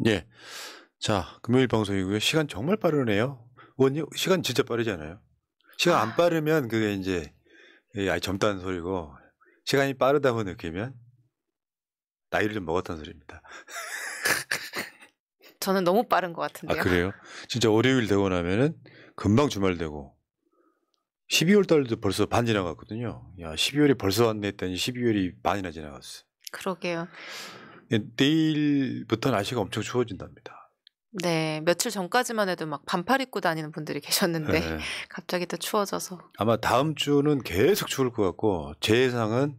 예. 자, 금요일 방송이고요. 시간 정말 빠르네요. 의원님, 시간 진짜 빠르잖아요. 시간 안 빠르면 그게 이제 아이 젊다는 소리고, 시간이 빠르다고 느끼면 나이를 좀 먹었다는 소리입니다. 저는 너무 빠른 것 아, 같은데요. 그래요? 진짜 월요일 되고 나면은 금방 주말 되고, 12월 달도 벌써 반 지나갔거든요. 야, 12월이 벌써 왔네 했더니 12월이 반이나 지나갔어. 그러게요. 내일부터 날씨가 엄청 추워진답니다. 네, 며칠 전까지만 해도 막 반팔 입고 다니는 분들이 계셨는데 네. 갑자기 또 추워져서. 아마 다음 주는 계속 추울 것 같고, 제 예상은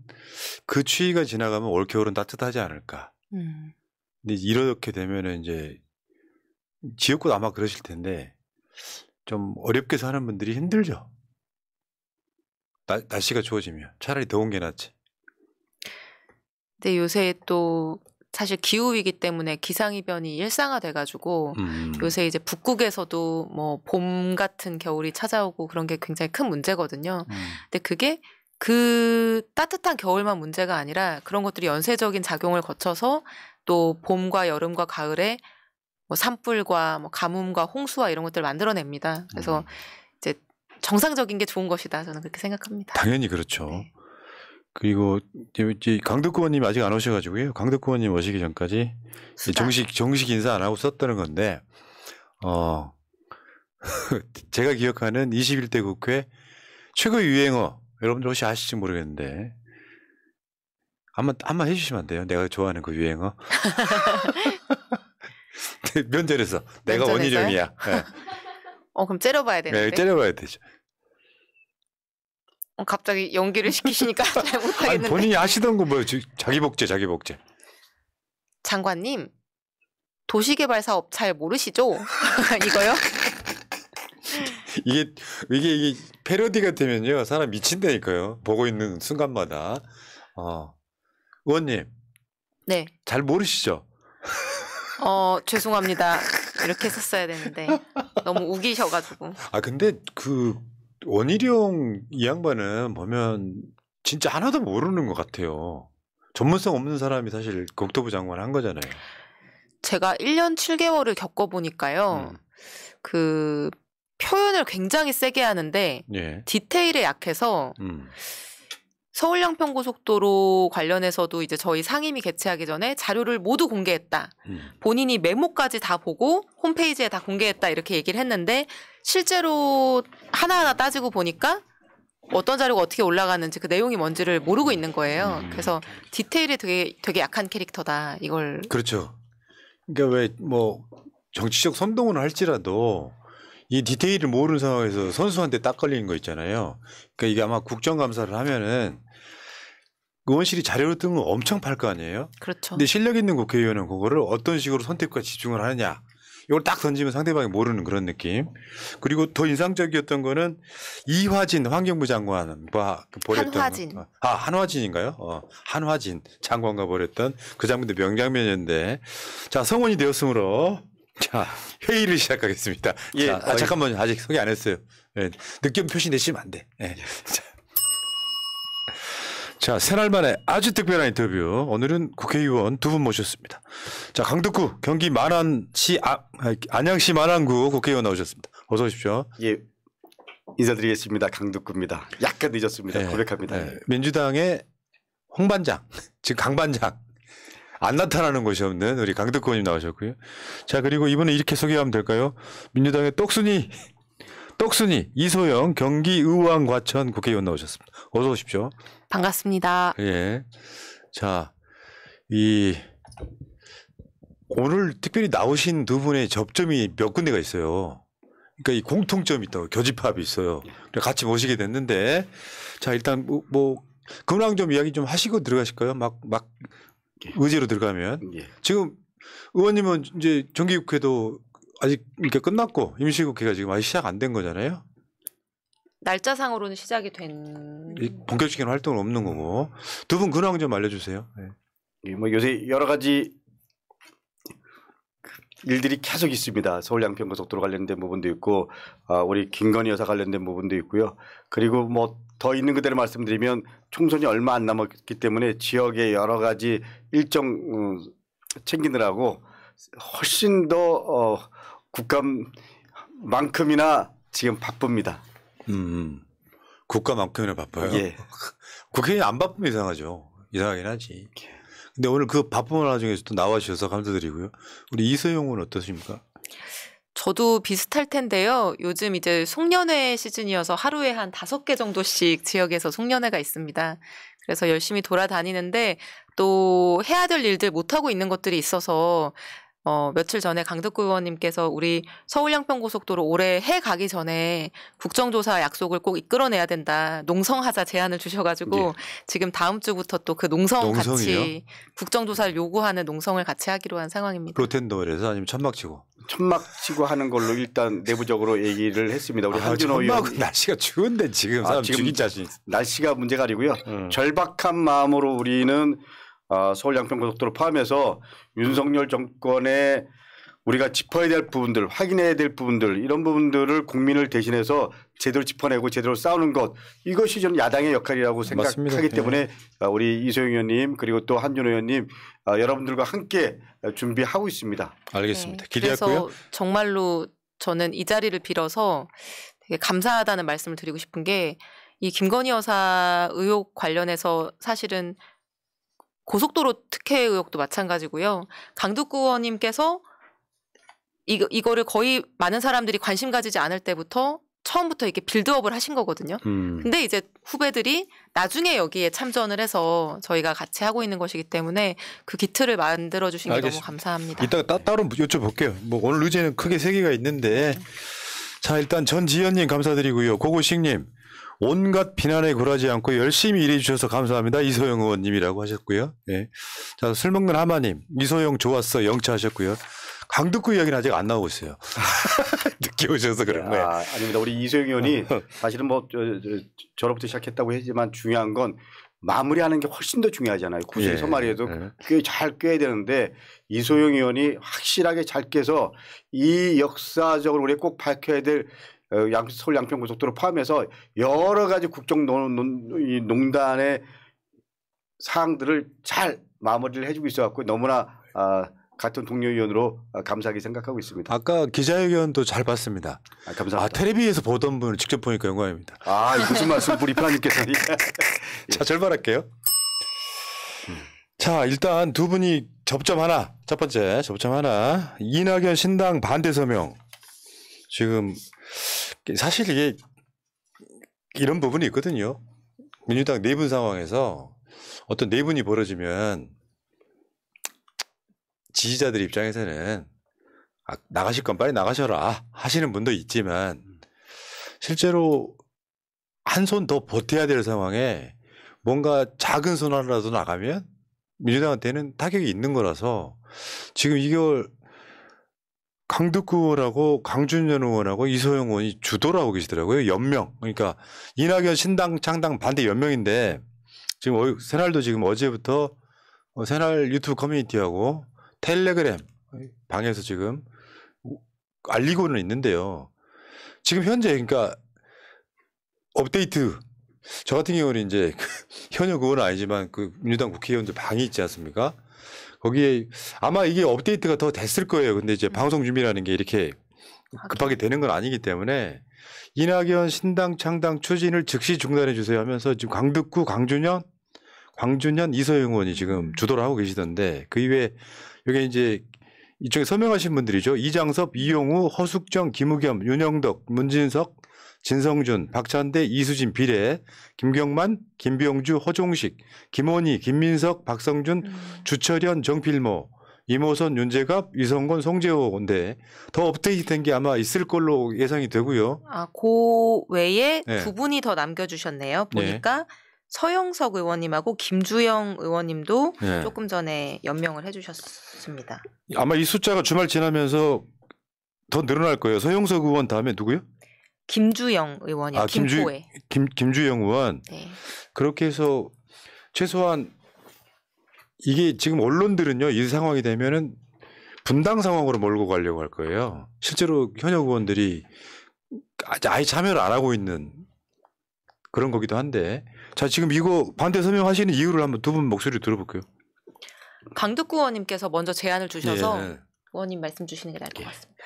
그 추위가 지나가면 올겨울은 따뜻하지 않을까. 근데 이렇게 되면은 이제 지역구도 아마 그러실 텐데 좀 어렵게 사는 분들이 힘들죠. 날씨가 추워지면 차라리 더운 게 낫지. 근데 요새 또 사실 기후위기 때문에 기상이변이 일상화돼가지고 요새 이제 북극에서도 뭐 봄 같은 겨울이 찾아오고 그런 게 굉장히 큰 문제거든요. 근데 그게 그 따뜻한 겨울만 문제가 아니라 그런 것들이 연쇄적인 작용을 거쳐서 또 봄과 여름과 가을에 뭐 산불과 뭐 가뭄과 홍수와 이런 것들을 만들어냅니다. 그래서 이제 정상적인 게 좋은 것이다. 저는 그렇게 생각합니다. 당연히 그렇죠. 네. 그리고 이제 강덕구 의원님 아직 안 오셔가지고요. 강덕구 의원님 오시기 전까지 정식 인사 안 하고 썼다는 건데, 제가 기억하는 21대 국회 최고의 유행어, 여러분들 혹시 아실지 모르겠는데, 한번 해주시면 안 돼요? 내가 좋아하는 그 유행어. 면전에서 내가 원희룡이야. 네. 그럼 째려봐야 되는데. 네, 째려봐야 되죠. 갑자기 연기를 시키시니까 잘 못하겠는데. 아니, 본인이 하시던 거 뭐예요? 자기 복제. 장관님, 도시개발사업 잘 모르시죠? 이거요? 이게 패러디가 되면요, 사람 미친다니까요. 보고 있는 순간마다. 의원님. 네. 잘 모르시죠? 죄송합니다. 이렇게 했었어야 되는데 너무 우기셔가지고. 근데 원희룡 이 양반은 보면 진짜 하나도 모르는 것 같아요. 전문성 없는 사람이 사실 국토부 장관 한 거잖아요. 제가 1년 7개월을 겪어보니까요. 그 표현을 굉장히 세게 하는데 예. 디테일에 약해서 서울 양평고속도로 관련해서도 이제 저희 상임위 개최하기 전에 자료를 모두 공개했다. 본인이 메모까지 다 보고 홈페이지에 다 공개했다 이렇게 얘기를 했는데 실제로 하나하나 따지고 보니까 어떤 자료가 어떻게 올라가는지 그 내용이 뭔지를 모르고 있는 거예요. 그래서 디테일이 되게 약한 캐릭터다. 이걸. 그렇죠. 그러니까 왜 뭐 정치적 선동을 할지라도 이 디테일을 모르는 상황에서 선수한테 딱 걸리는 거 있잖아요. 그러니까 이게 아마 국정감사를 하면은 의원실이 자료를 뜨면 엄청 팔 거 아니에요. 그렇죠. 근데 실력 있는 국회의원은 그거를 어떤 식으로 선택과 집중을 하느냐. 이걸 딱 던지면 상대방이 모르는 그런 느낌. 그리고 더 인상적이었던 거는 이화진 환경부 장관과 벌였던 한화진. 한화진인가요? 한화진 장관과 벌였던 그 장면도 명장면이었는데, 자, 성원이 되었으므로 자, 회의를 시작하겠습니다. 예. 자, 잠깐만요. 아직 소개 안 했어요. 네, 느낌 표시 내시면 안 돼. 네. 자, 새날 만에 아주 특별한 인터뷰. 오늘은 국회의원 두 분 모셨습니다. 자, 강덕구 경기 만안시 안양시 만안구 국회의원 나오셨습니다. 어서 오십시오. 예. 인사드리겠습니다. 강덕구입니다. 약간 늦었습니다. 네, 고백합니다. 네. 민주당의 홍반장, 즉 강반장. 안 나타나는 것이 없는 우리 강덕구 의원님 나오셨고요. 자, 그리고 이번에 이렇게 소개하면 될까요? 민주당의 똑순이 이소영 경기의왕 과천 국회의원 나오셨습니다. 어서 오십시오. 반갑습니다. 예. 자, 오늘 특별히 나오신 두 분의 접점이 몇 군데가 있어요. 그러니까 이 공통점이 있다고, 교집합이 있어요. 그래서 같이 모시게 됐는데, 자, 일단 근황 좀 이야기 좀 하시고 들어가실까요? 막 의제로 들어가면. 예. 지금 의원님은 이제 정기국회도 아직 이렇게 끝났고 임시국회가 지금 아직 시작 안 된 거잖아요. 날짜상으로는 시작이 된. 본격적인 활동은 없는 거고. 두 분 근황 좀 알려주세요. 네. 예, 뭐 요새 여러 가지 일들이 계속 있습니다. 서울 양평고속도로 관련된 부분도 있고, 우리 김건희 여사 관련된 부분도 있고요. 그리고 뭐 더 있는 그대로 말씀드리면 총선이 얼마 안 남았기 때문에 지역의 여러 가지 일정 챙기느라고 훨씬 더 국감만큼이나 지금 바쁩니다. 국가만큼이나 바빠요. 예. 국회의원 안 바쁘면 이상하죠. 이상하긴 하지. 근데 오늘 그 바쁜 와중에서 또 나와주셔서 감사드리고요. 우리 이소영은 어떠십니까? 저도 비슷할 텐데요. 요즘 이제 송년회 시즌이어서 하루에 한 5개 정도씩 지역에서 송년회가 있습니다. 그래서 열심히 돌아다니는데 또 해야 될 일들 못하고 있는 것들이 있어서 며칠 전에 강덕구 의원님께서 우리 서울 양평고속도로 올해 해 가기 전에 국정조사 약속을 꼭 이끌어내야 된다. 농성하자 제안을 주셔가지고 예. 지금 다음 주부터 또 그 농성 농성이요? 같이 국정조사를 요구하는 농성을 같이 하기로 한 상황입니다. 로텐더에서 아니면 천막치고? 천막 치고 하는 걸로 일단 내부적으로 얘기를 했습니다. 우리 한준호 의원 천막은 날씨가 추운데 지금 사람 지금 죽일 자신 있어. 날씨가 문제가 아니고요. 절박한 마음으로 우리는 서울 양평고속도로 포함해서 윤석열 정권의 우리가 짚어야 될 부분들, 확인해야 될 부분들 이런 부분들을 국민을 대신해서 제대로 짚어내고 제대로 싸우는 것 이것이 저는 야당의 역할이라고 생각하기 맞습니다. 때문에 우리 이소영 의원님 그리고 또 한준호 의원님 여러분들과 함께 준비하고 있습니다. 알겠습니다. 네, 기대했고요. 그래서 정말로 저는 이 자리를 빌어서 되게 감사하다는 말씀을 드리고 싶은 게 이 김건희 여사 의혹 관련해서 사실은 고속도로 특혜 의혹도 마찬가지고요. 강덕구 의원님께서 이거를 거의 많은 사람들이 관심 가지지 않을 때부터 처음부터 이렇게 빌드업을 하신 거거든요. 근데 이제 후배들이 나중에 여기에 참전을 해서 저희가 같이 하고 있는 것이기 때문에 그 기틀을 만들어 주신 게 너무 알겠습니다. 감사합니다. 이따가 따로 여쭤볼게요. 뭐 오늘 의제는 크게 3개가 있는데 자 일단 전지현님 감사드리고요. 고고식님 온갖 비난에 굴하지 않고 열심히 일해 주셔서 감사합니다. 이소영 의원님이라고 하셨고요. 예. 자 술 먹는 하마님 이소영 좋았어 영차하셨고요. 강덕구 이야기는 아직 안 나오고 있어요. 늦게 오셔서 그런 거예요. 아닙니다. 우리 이소영 의원이 사실은 뭐 저로부터 시작했다고 했지만 중요한 건 마무리하는 게 훨씬 더 중요하잖아요. 구슬이 예. 서말이에도 예. 꽤 잘 꿰야 되는데 이소영 의원이 확실하게 잘 꿰서 이 역사적으로 우리 꼭 밝혀야 될 서울 양평고속도로 포함해서 여러 가지 국정농단의 사항들을 잘 마무리를 해주고 있어갖고 너무나 같은 동료 의원으로 감사하게 생각하고 있습니다. 아까 기자회견도 잘 봤습니다. 감사합니다. 텔레비에서 보던 분을 직접 보니까 영광입니다. 무슨 말씀 우리 편님께서 자 절발할게요. 자 일단 두 분이 접점 하나. 첫 번째 접점 하나. 이낙연 신당 반대 서명. 지금 사실 이게 이런 부분이 있거든요. 민주당 내분 상황에서 어떤 내분이 벌어지면 지지자들 입장에서는 나가실 건 빨리 나가셔라 하시는 분도 있지만 실제로 한 손 더 보태야 될 상황에 뭔가 작은 손 하나라도 나가면 민주당한테는 타격이 있는 거라서 지금 이걸 강덕구 의원하고 강준현 의원하고 이소영 의원이 주도를 하고 계시더라고요. 연명. 그러니까 이낙연 신당 창당 반대 연명인데 지금 새날도 지금 어제부터 새날 유튜브 커뮤니티하고 텔레그램 방에서 지금 알리고는 있는데요. 지금 현재 그러니까 업데이트 저 같은 경우는 이제 현역 의원은 아니지만 그 민주당 국회의원들 방이 있지 않습니까? 거기에 아마 이게 업데이트가 더 됐을 거예요. 근데 이제 방송 준비라는 게 이렇게 급하게 되는 건 아니기 때문에 이낙연 신당 창당 추진을 즉시 중단해 주세요 하면서 지금 강덕구, 광준현, 이소영 의원이 지금 주도를 하고 계시던데 그 이외에 여기 이제 이쪽에 서명하신 분들이죠. 이장섭, 이용우, 허숙정, 김우겸, 윤영덕, 문진석, 진성준, 박찬대, 이수진, 비례, 김경만, 김병주, 허종식, 김원희, 김민석, 박성준, 주철현, 정필모, 이모선, 윤재갑, 이성건, 송재호인데 더 업데이트된 게 아마 있을 걸로 예상이 되고요. 그 외에 네. 두 분이 더 남겨주셨네요. 보니까 서영석 의원님하고 김주영 의원님도 네. 조금 전에 연명을 해주셨습니다. 아마 이 숫자가 주말 지나면서 더 늘어날 거예요. 서영석 의원 다음에 누구요? 김주영 의원이요. 김포에. 김주영 의원. 네. 그렇게 해서 최소한 이게 지금 언론들은요 이 상황이 되면은 분당 상황으로 몰고 가려고 할 거예요. 실제로 현역 의원들이 아예 참여를 안 하고 있는 그런 거기도 한데 자 지금 이거 반대 서명하시는 이유를 한번 두 분 목소리 들어볼게요. 강덕구 의원님께서 먼저 제안을 주셔서 의원님 말씀 주시는 게 나을 것 같습니다.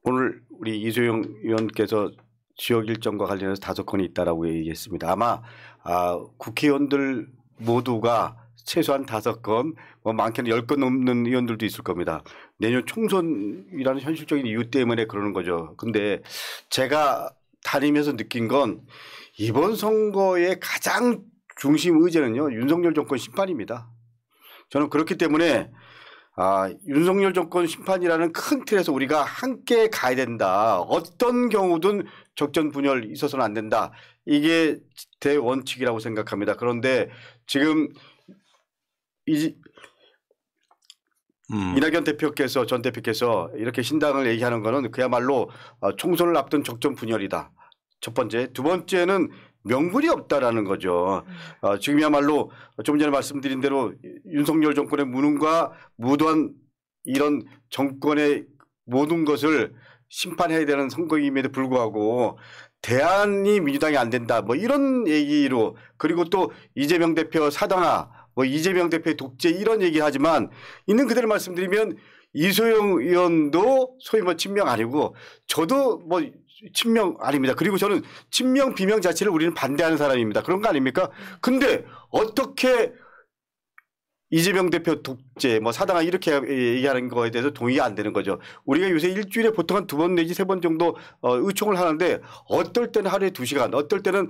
오늘 우리 이소영 의원께서 지역 일정과 관련해서 5건이 있다라고 얘기했습니다. 아마 국회의원들 모두가 최소한 5건, 뭐 많게는 10건 넘는 의원들도 있을 겁니다. 내년 총선이라는 현실적인 이유 때문에 그러는 거죠. 근데 제가 다니면서 느낀 건 이번 선거의 가장 중심 의제는요, 윤석열 정권 심판입니다. 저는 그렇기 때문에 윤석열 정권 심판이라는 큰 틀에서 우리가 함께 가야 된다. 어떤 경우든 적전 분열 있어서는 안 된다. 이게 대원칙이라고 생각합니다. 그런데 지금 이낙연 대표께서 전 대표께서 이렇게 신당을 얘기하는 거는 그야말로 총선을 앞둔 적전 분열이다. 첫 번째. 두 번째는 명분이 없다라는 거죠. 지금이야말로 좀 전에 말씀드린 대로 윤석열 정권의 무능과 무도한 이런 정권의 모든 것을 심판해야 되는 선거임에도 불구하고 대안이 민주당이 안 된다. 뭐 이런 얘기로 그리고 또 이재명 대표 사당화 뭐 이재명 대표의 독재 이런 얘기 하지만 있는 그대로 말씀드리면 이소영 의원도 소위 뭐 친명 아니고 저도 뭐 친명 아닙니다. 그리고 저는 친명 비명 자체를 우리는 반대하는 사람입니다. 그런 거 아닙니까? 근데 어떻게 이재명 대표 독재 뭐 사당화 이렇게 얘기하는 거에 대해서 동의가 안 되는 거죠. 우리가 요새 일주일에 보통 한 2번 내지 3번 정도 의총을 하는데 어떨 때는 하루에 2시간 어떨 때는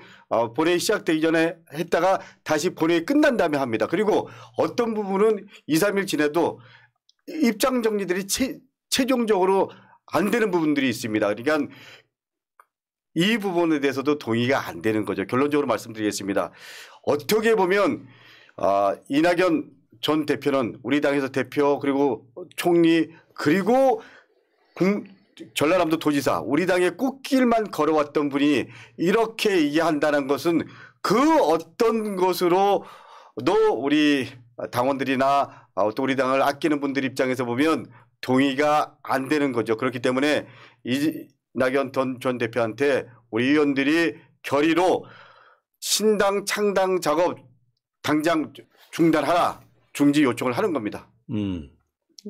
본회의 시작되기 전에 했다가 다시 본회의 끝난 다음에 합니다. 그리고 어떤 부분은 2, 3일 지내도 입장 정리들이 최종적으로 안 되는 부분들이 있습니다. 그러니까 이 부분에 대해서도 동의가 안 되는 거죠. 결론적으로 말씀드리겠습니다. 어떻게 보면 이낙연 전 대표는 우리 당에서 대표 그리고 총리 그리고 전라남도 도지사 우리 당의 꽃길만 걸어왔던 분이 이렇게 얘기한다는 것은 그 어떤 것으로도 우리 당원들이나 또 우리 당을 아끼는 분들 입장에서 보면 동의가 안 되는 거죠. 그렇기 때문에 이낙연 전 대표한테 우리 의원들이 결의로 신당 창당 작업 당장 중단하라. 중지 요청을 하는 겁니다.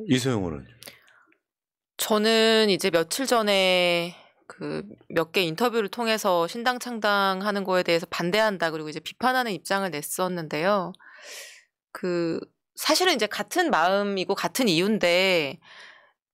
이소영 의원은? 저는 이제 며칠 전에 그 몇 개 인터뷰를 통해서 신당 창당하는 거에 대해서 반대한다 그리고 이제 비판하는 입장을 냈었는데요. 그 사실은 이제 같은 마음이고 같은 이유인데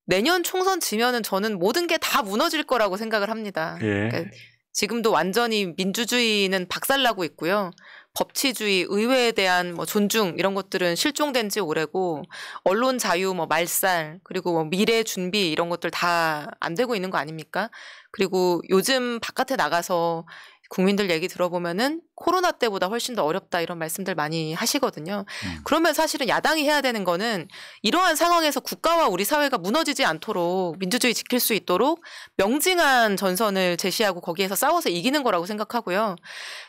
내년 총선 지면은 저는 모든 게 다 무너질 거라고 생각을 합니다. 예. 그러니까 지금도 완전히 민주주의는 박살나고 있고요. 법치주의, 의회에 대한 뭐 존중 이런 것들은 실종된 지 오래고 언론 자유, 뭐 말살 그리고 뭐 미래 준비 이런 것들 다 안 되고 있는 거 아닙니까? 그리고 요즘 바깥에 나가서 국민들 얘기 들어보면은 코로나 때보다 훨씬 더 어렵다 이런 말씀들 많이 하시거든요. 그러면 사실은 야당이 해야 되는 거는 이러한 상황에서 국가와 우리 사회가 무너지지 않도록 민주주의 지킬 수 있도록 명징한 전선을 제시하고 거기에서 싸워서 이기는 거라고 생각하고요.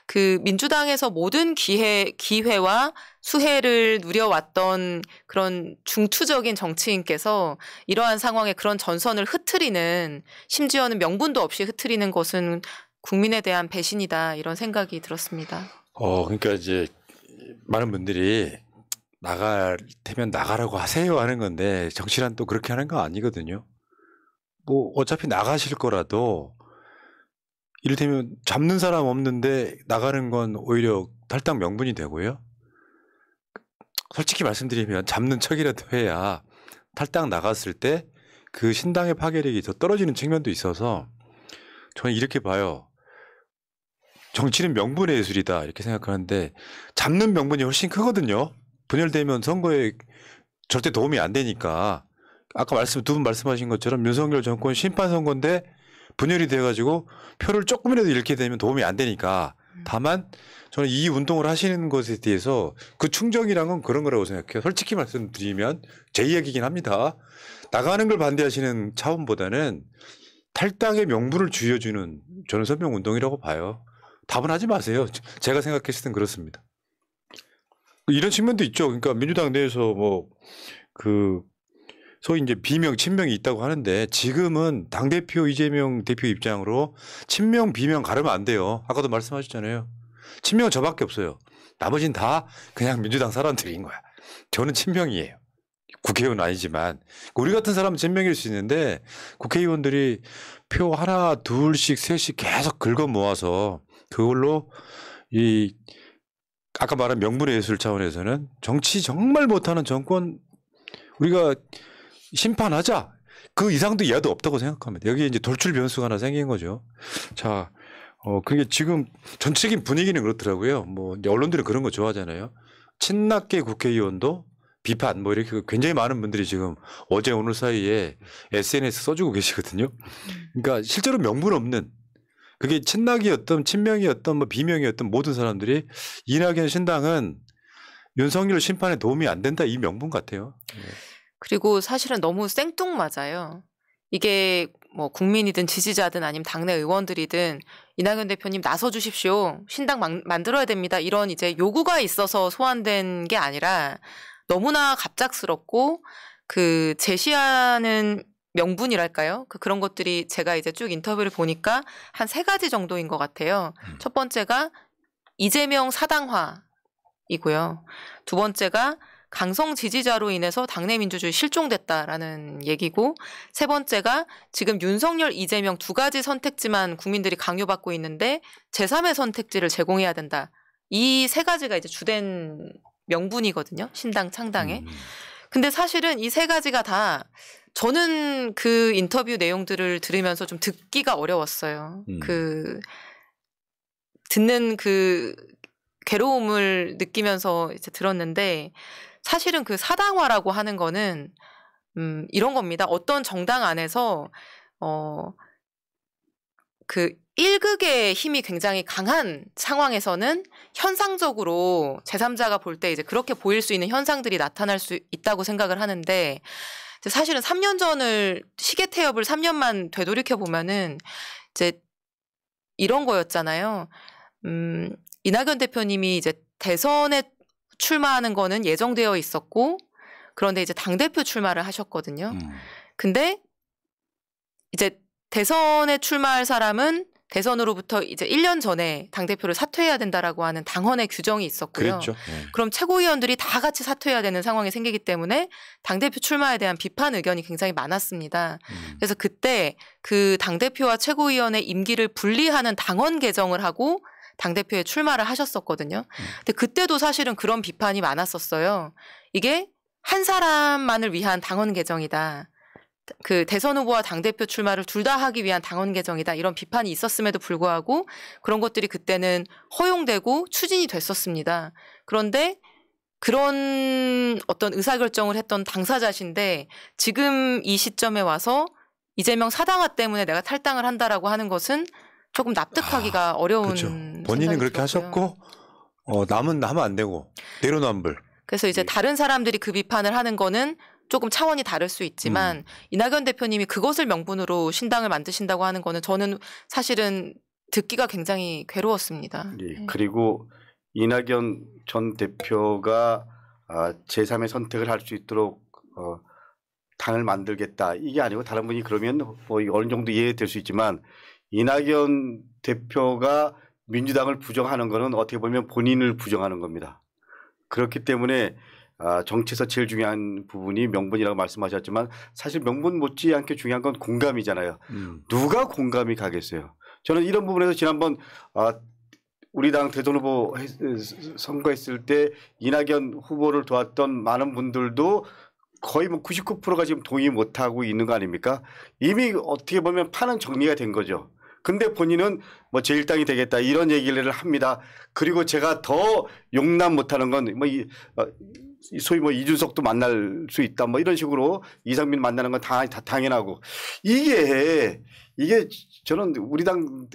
그 민주당에서 모든 기회와 수혜를 누려왔던 그런 중투적인 정치인께서 이러한 상황에 그런 전선을 흐트리는 심지어는 명분도 없이 흐트리는 것은 국민에 대한 배신이다 이런 생각이 들었습니다. 그러니까 이제 많은 분들이 나갈 테면 나가라고 하세요 하는 건데 정치란 또 그렇게 하는 거 아니거든요. 뭐 어차피 나가실 거라도 이를테면 잡는 사람 없는데 나가는 건 오히려 탈당 명분이 되고요. 솔직히 말씀드리면 잡는 척이라도 해야 탈당 나갔을 때 그 신당의 파괴력이 더 떨어지는 측면도 있어서 저는 이렇게 봐요. 정치는 명분의 예술이다 이렇게 생각하는데 잡는 명분이 훨씬 크거든요. 분열되면 선거에 절대 도움이 안 되니까 아까 두 분 말씀하신 것처럼 윤석열 정권 심판 선거인데 분열이 돼가지고 표를 조금이라도 잃게 되면 도움이 안 되니까 다만 저는 이 운동을 하시는 것에 대해서 그 충정이란 건 그런 거라고 생각해요. 솔직히 말씀드리면 제 이야기긴 합니다. 나가는 걸 반대하시는 차원보다는 탈당의 명분을 쥐어주는 저는 선명운동이라고 봐요. 답은 하지 마세요. 제가 생각했을 땐 그렇습니다. 이런 측면도 있죠. 그러니까 민주당 내에서 뭐 소위 이제 비명, 친명이 있다고 하는데 지금은 당대표 이재명 대표 입장으로 친명, 비명 가르면 안 돼요. 아까도 말씀하셨잖아요. 친명은 저밖에 없어요. 나머지는 다 그냥 민주당 사람들인 거야. 저는 친명이에요. 국회의원 아니지만 우리 같은 사람은 1000명일 수 있는데 국회의원들이 표 하나 둘씩 셋씩 계속 긁어 모아서 그걸로 이 아까 말한 명분의 예술 차원에서는 정치 정말 못하는 정권 우리가 심판하자 그 이상도 이하도 없다고 생각합니다. 여기에 이제 돌출 변수가 하나 생긴 거죠. 자, 그게 지금 전체적인 분위기는 그렇더라고요. 뭐 이제 언론들은 그런 거 좋아하잖아요. 친낙계 국회의원도 비판 뭐 이렇게 굉장히 많은 분들이 지금 어제 오늘 사이에 SNS 써주고 계시거든요. 그러니까 실제로 명분 없는 그게 친낙이었던 친명이었던 뭐 비명이었던 모든 사람들이 이낙연 신당은 윤석열 심판에 도움이 안 된다 이 명분 같아요. 그리고 사실은 너무 생뚱맞아요. 이게 뭐 국민이든 지지자든 아니면 당내 의원들이든 이낙연 대표님 나서 주십시오. 신당 만들어야 됩니다. 이런 이제 요구가 있어서 소환된 게 아니라 너무나 갑작스럽고 그 제시하는 명분이랄까요? 그런 것들이 제가 이제 쭉 인터뷰를 보니까 한 3가지 정도인 것 같아요. 첫 번째가 이재명 사당화이고요. 두 번째가 강성 지지자로 인해서 당내 민주주의 실종됐다라는 얘기고 세 번째가 지금 윤석열, 이재명 2가지 선택지만 국민들이 강요받고 있는데 제3의 선택지를 제공해야 된다. 이 3가지가 이제 주된 명분이거든요. 신당 창당에. 근데 사실은 이 3가지가 다 저는 그 인터뷰 내용들을 들으면서 좀 듣기가 어려웠어요. 듣는 그 괴로움을 느끼면서 이제 들었는데 사실은 그 사당화라고 하는 거는 이런 겁니다. 어떤 정당 안에서 그 1극의 힘이 굉장히 강한 상황에서는 현상적으로 제3자가 볼 때 이제 그렇게 보일 수 있는 현상들이 나타날 수 있다고 생각을 하는데 사실은 3년 전을 시계 태엽을 3년만 되돌이켜 보면은 이제 이런 거였잖아요. 이낙연 대표님이 이제 대선에 출마하는 거는 예정되어 있었고 그런데 이제 당대표 출마를 하셨거든요. 근데 이제 대선에 출마할 사람은 대선으로부터 이제 1년 전에 당대표를 사퇴해야 된다라고 하는 당헌의 규정이 있었고요. 그랬죠. 네. 그럼 최고위원들이 다 같이 사퇴해야 되는 상황이 생기기 때문에 당대표 출마에 대한 비판 의견이 굉장히 많았습니다. 그래서 그때 그 당대표와 최고위원의 임기를 분리하는 당헌 개정을 하고 당대표에 출마를 하셨었거든요. 근데 그때도 사실은 그런 비판이 많았었어요. 이게 한 사람만을 위한 당헌 개정이다. 그 대선 후보와 당대표 출마를 둘 다 하기 위한 당헌 개정이다. 이런 비판이 있었음에도 불구하고 그런 것들이 그때는 허용되고 추진이 됐었습니다. 그런데 그런 어떤 의사결정을 했던 당사자신데 지금 이 시점에 와서 이재명 사당화 때문에 내가 탈당을 한다라고 하는 것은 조금 납득하기가 어려운 그렇죠. 본인은 그렇게 들었고요. 하셨고 남은 하면 안 되고 내로남불. 그래서 이제 다른 사람들이 그 비판을 하는 거는 조금 차원이 다를 수 있지만 이낙연 대표님이 그것을 명분으로 신당을 만드신다고 하는 거는 저는 사실은 듣기가 굉장히 괴로웠습니다. 예, 그리고 이낙연 전 대표가 제3의 선택을 할 수 있도록 당을 만들겠다 이게 아니고 다른 분이 그러면 뭐 어느 정도 이해될 수 있지만 이낙연 대표가 민주당을 부정하는 거는 어떻게 보면 본인을 부정하는 겁니다. 그렇기 때문에 정치에서 제일 중요한 부분이 명분이라고 말씀하셨지만 사실 명분 못지않게 중요한 건 공감이잖아요. 누가 공감이 가겠어요. 저는 이런 부분에서 지난번 우리 당 대선 후보 선거했을 때 이낙연 후보를 도왔던 많은 분들도 거의 뭐 99%가 지금 동의 못하고 있는 거 아닙니까? 이미 어떻게 보면 판은 정리가 된 거죠. 근데 본인은 뭐 제1당이 되겠다 이런 얘기를 합니다. 그리고 제가 더 용납 못하는 건 뭐 소위 뭐 이준석도 만날 수 있다 뭐 이런 식으로 이상민 만나는 건 다 당연하고 이게 저는 우리 당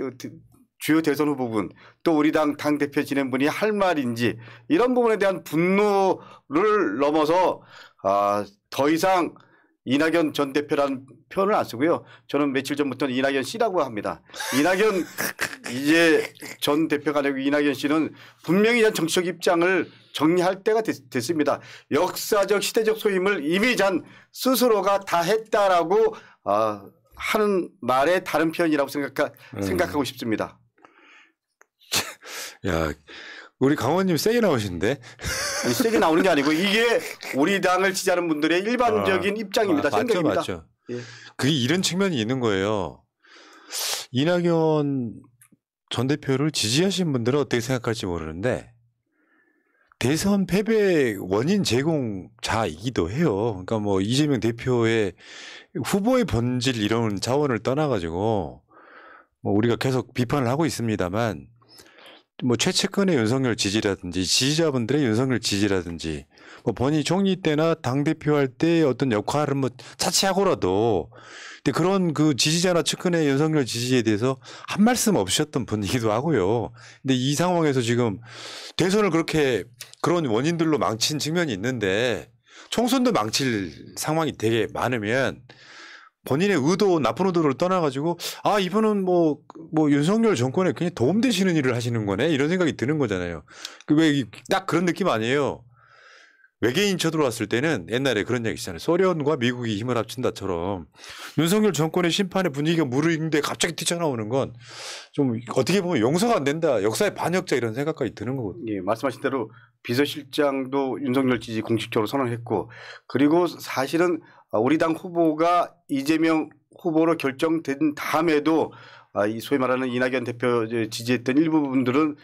주요 대선 후보분 또 우리 당 당대표 지낸 분이 할 말인지 이런 부분에 대한 분노를 넘어서 더 이상 이낙연 전 대표라는 표현을 안 쓰고요. 저는 며칠 전부터는 이낙연 씨라고 합니다. 이낙연 이제 전 대표가 아니고 이낙연 씨는 분명히 이런 정치적 입장을 정리할 때가 됐습니다. 역사적 시대적 소임을 이미 전 스스로가 다 했다라고 하는 말의 다른 표현이라고 생각하고 싶습니다. 야, 우리 강원님 세게 나오시는데. 아니, 세게 나오는 게 아니고 이게 우리 당을 지지하는 분들의 일반적인 입장입니다. 생각입니다. 맞죠. 예. 그게 이런 측면이 있는 거예요. 이낙연 전 대표를 지지하신 분들은 어떻게 생각할지 모르는데 대선 패배 원인 제공자이기도 해요. 그러니까 뭐 이재명 대표의 후보의 본질 이런 차원을 떠나가지고 뭐 우리가 계속 비판을 하고 있습니다만 뭐 최측근의 윤석열 지지라든지 지지자분들의 윤석열 지지라든지 뭐 본인이 총리 때나 당대표 할 때 어떤 역할을 뭐 차치하고라도 근데 그런 그 지지자나 측근의 윤석열 지지에 대해서 한 말씀 없으셨던 분이기도 하고요. 근데 이 상황에서 지금 대선을 그렇게 그런 원인들로 망친 측면이 있는데 총선도 망칠 상황이 되게 많으면 본인의 의도, 나쁜 의도를 떠나가지고 아 이분은 뭐 윤석열 정권에 그냥 도움되시는 일을 하시는 거네 이런 생각이 드는 거잖아요. 왜 딱 그런 느낌 아니에요. 외계인 쳐들어왔을 때는 옛날에 그런 얘기 있잖아요. 소련과 미국이 힘을 합친다처럼 윤석열 정권의 심판의 분위기가 무르익는데 갑자기 뛰쳐나오는 건 좀 어떻게 보면 용서가 안 된다. 역사의 반역자 이런 생각까지 드는 거거든요. 예, 말씀하신 대로 비서실장도 윤석열 지지 공식적으로 선언했고 그리고 사실은 우리 당 후보가 이재명 후보로 결정된 다음에도 이 소위 말하는 이낙연 대표 지지했던 일부는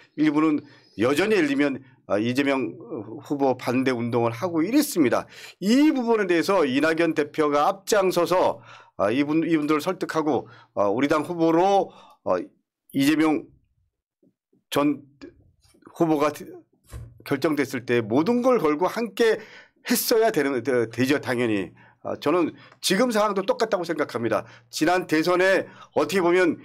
여전히 예를 들면 이재명 후보 반대 운동을 하고 이랬습니다. 이 부분에 대해서 이낙연 대표가 앞장서서 이분들을 설득하고 우리 당 후보로 이재명 전 후보가 결정됐을 때 모든 걸 걸고 함께 했어야 되죠 당연히. 저는 지금 상황도 똑같다고 생각합니다. 지난 대선에 어떻게 보면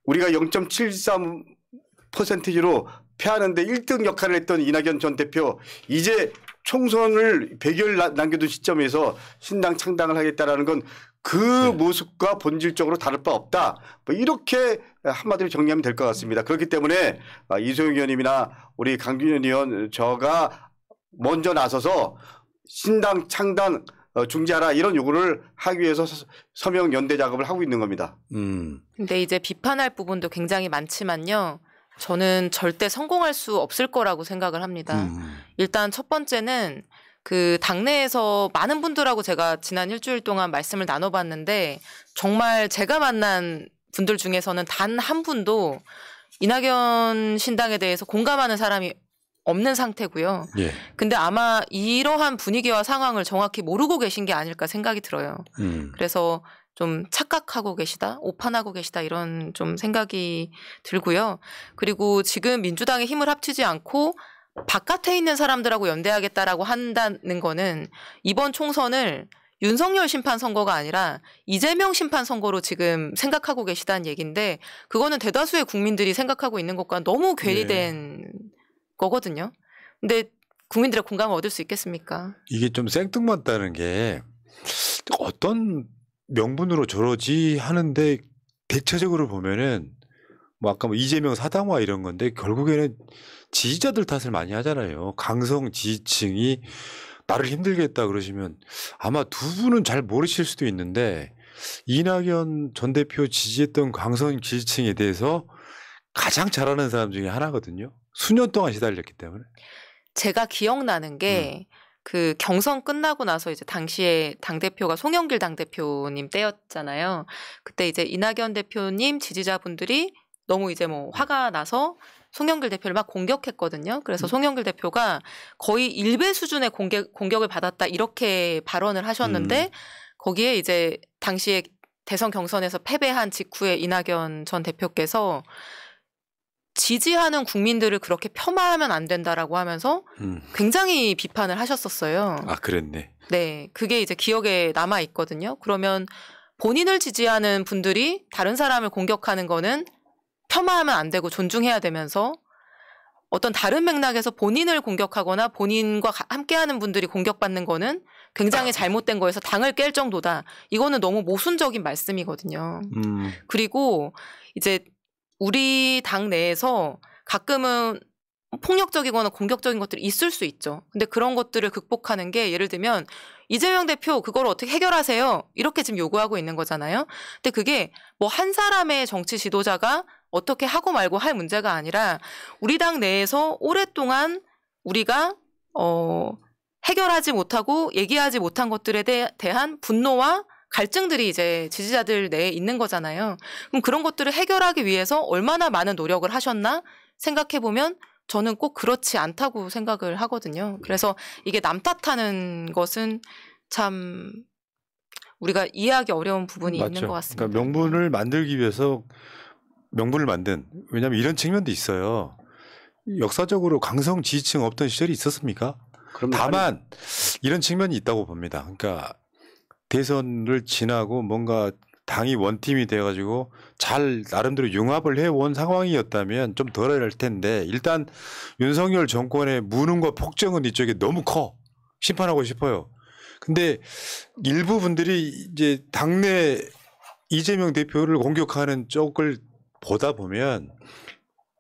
우리가 0.73%로 패하는데 1등 역할을 했던 이낙연 전 대표 이제 총선을 100일 남겨둔 시점에서 신당 창당을 하겠다라는 건 그 모습과 본질적으로 다를 바 없다. 뭐 이렇게 한마디로 정리하면 될 것 같습니다. 그렇기 때문에 이소영 의원님이나 우리 강균현 의원 저가 먼저 나서서 신당 창당 중지하라 이런 요구를 하기 위해서 서명 연대 작업을 하고 있는 겁니다. 근데 이제 비판할 부분도 굉장히 많지만요. 저는 절대 성공할 수 없을 거라고 생각을 합니다. 일단 첫 번째는 그 당내에서 많은 분들하고 제가 지난 일주일 동안 말씀을 나눠봤는데 정말 제가 만난 분들 중에서는 단 한 분도 이낙연 신당에 대해서 공감하는 사람이 없는 상태고요. 예. 근데 아마 이러한 분위기와 상황을 정확히 모르고 계신 게 아닐까 생각이 들어요. 그래서 좀 착각하고 계시다, 오판하고 계시다 이런 좀 생각이 들고요. 그리고 지금 민주당의 힘을 합치지 않고 바깥에 있는 사람들하고 연대하겠다라고 한다는 거는 이번 총선을 윤석열 심판 선거가 아니라 이재명 심판 선거로 지금 생각하고 계시다는 얘기인데 그거는 대다수의 국민들이 생각하고 있는 것과 너무 괴리된 거거든요. 근데 국민들의 공감을 얻을 수 있겠습니까? 이게 좀 생뚱맞다는 게 어떤 명분으로 저러지 하는데 대체적으로 보면은 뭐 아까 뭐 이재명 사당화 이런 건데 결국에는 지지자들 탓을 많이 하잖아요. 강성 지지층이 나를 힘들게 했다 그러시면 아마 두 분은 잘 모르실 수도 있는데 이낙연 전 대표 지지했던 강성 지지층에 대해서 가장 잘 아는 사람 중에 하나거든요. 수년 동안 시달렸기 때문에. 제가 기억나는 게 그 경선 끝나고 나서 이제 당시에 당대표가 송영길 당대표님 때였잖아요. 그때 이제 이낙연 대표님 지지자분들이 너무 이제 뭐 화가 나서 송영길 대표를 막 공격했거든요. 그래서 송영길 대표가 거의 일배 수준의 공격을 받았다 이렇게 발언을 하셨는데 거기에 이제 당시에 대선 경선에서 패배한 직후에 이낙연 전 대표께서 지지하는 국민들을 그렇게 폄하하면 안 된다라고 하면서 굉장히 비판을 하셨었어요. 아, 그랬네. 네. 그게 이제 기억에 남아 있거든요. 그러면 본인을 지지하는 분들이 다른 사람을 공격하는 거는 폄하하면 안 되고 존중해야 되면서 어떤 다른 맥락에서 본인을 공격하거나 본인과 함께하는 분들이 공격받는 거는 굉장히 잘못된 거여서 당을 깰 정도다. 이거는 너무 모순적인 말씀이거든요. 그리고 이제 우리 당 내에서 가끔은 폭력적이거나 공격적인 것들이 있을 수 있죠. 근데 그런 것들을 극복하는 게 예를 들면 이재명 대표 그걸 어떻게 해결하세요? 이렇게 지금 요구하고 있는 거잖아요. 근데 그게 뭐 한 사람의 정치 지도자가 어떻게 하고 말고 할 문제가 아니라 우리 당 내에서 오랫동안 우리가 해결하지 못하고 얘기하지 못한 것들에 대한 분노와 갈증들이 이제 지지자들 내에 있는 거잖아요. 그럼 그런 것들을 해결하기 위해서 얼마나 많은 노력을 하셨나 생각해보면 저는 꼭 그렇지 않다고 생각을 하거든요. 그래서 이게 남 탓하는 것은 참 우리가 이해하기 어려운 부분이 맞죠. 있는 것 같습니다. 그러니까 명분을 만들기 위해서 명분을 만든, 왜냐하면 이런 측면도 있어요. 역사적으로 강성 지지층 없던 시절이 있었습니까? 다만 이런 측면이 있다고 봅니다. 그러니까 대선을 지나고 뭔가 당이 원팀이 돼가지고 잘 나름대로 융합을 해온 상황이었다면 좀 덜할 텐데 일단 윤석열 정권의 무능과 폭정은 이쪽에 너무 커. 심판하고 싶어요. 근데 일부 분들이 이제 당내 이재명 대표를 공격하는 쪽을 보다 보면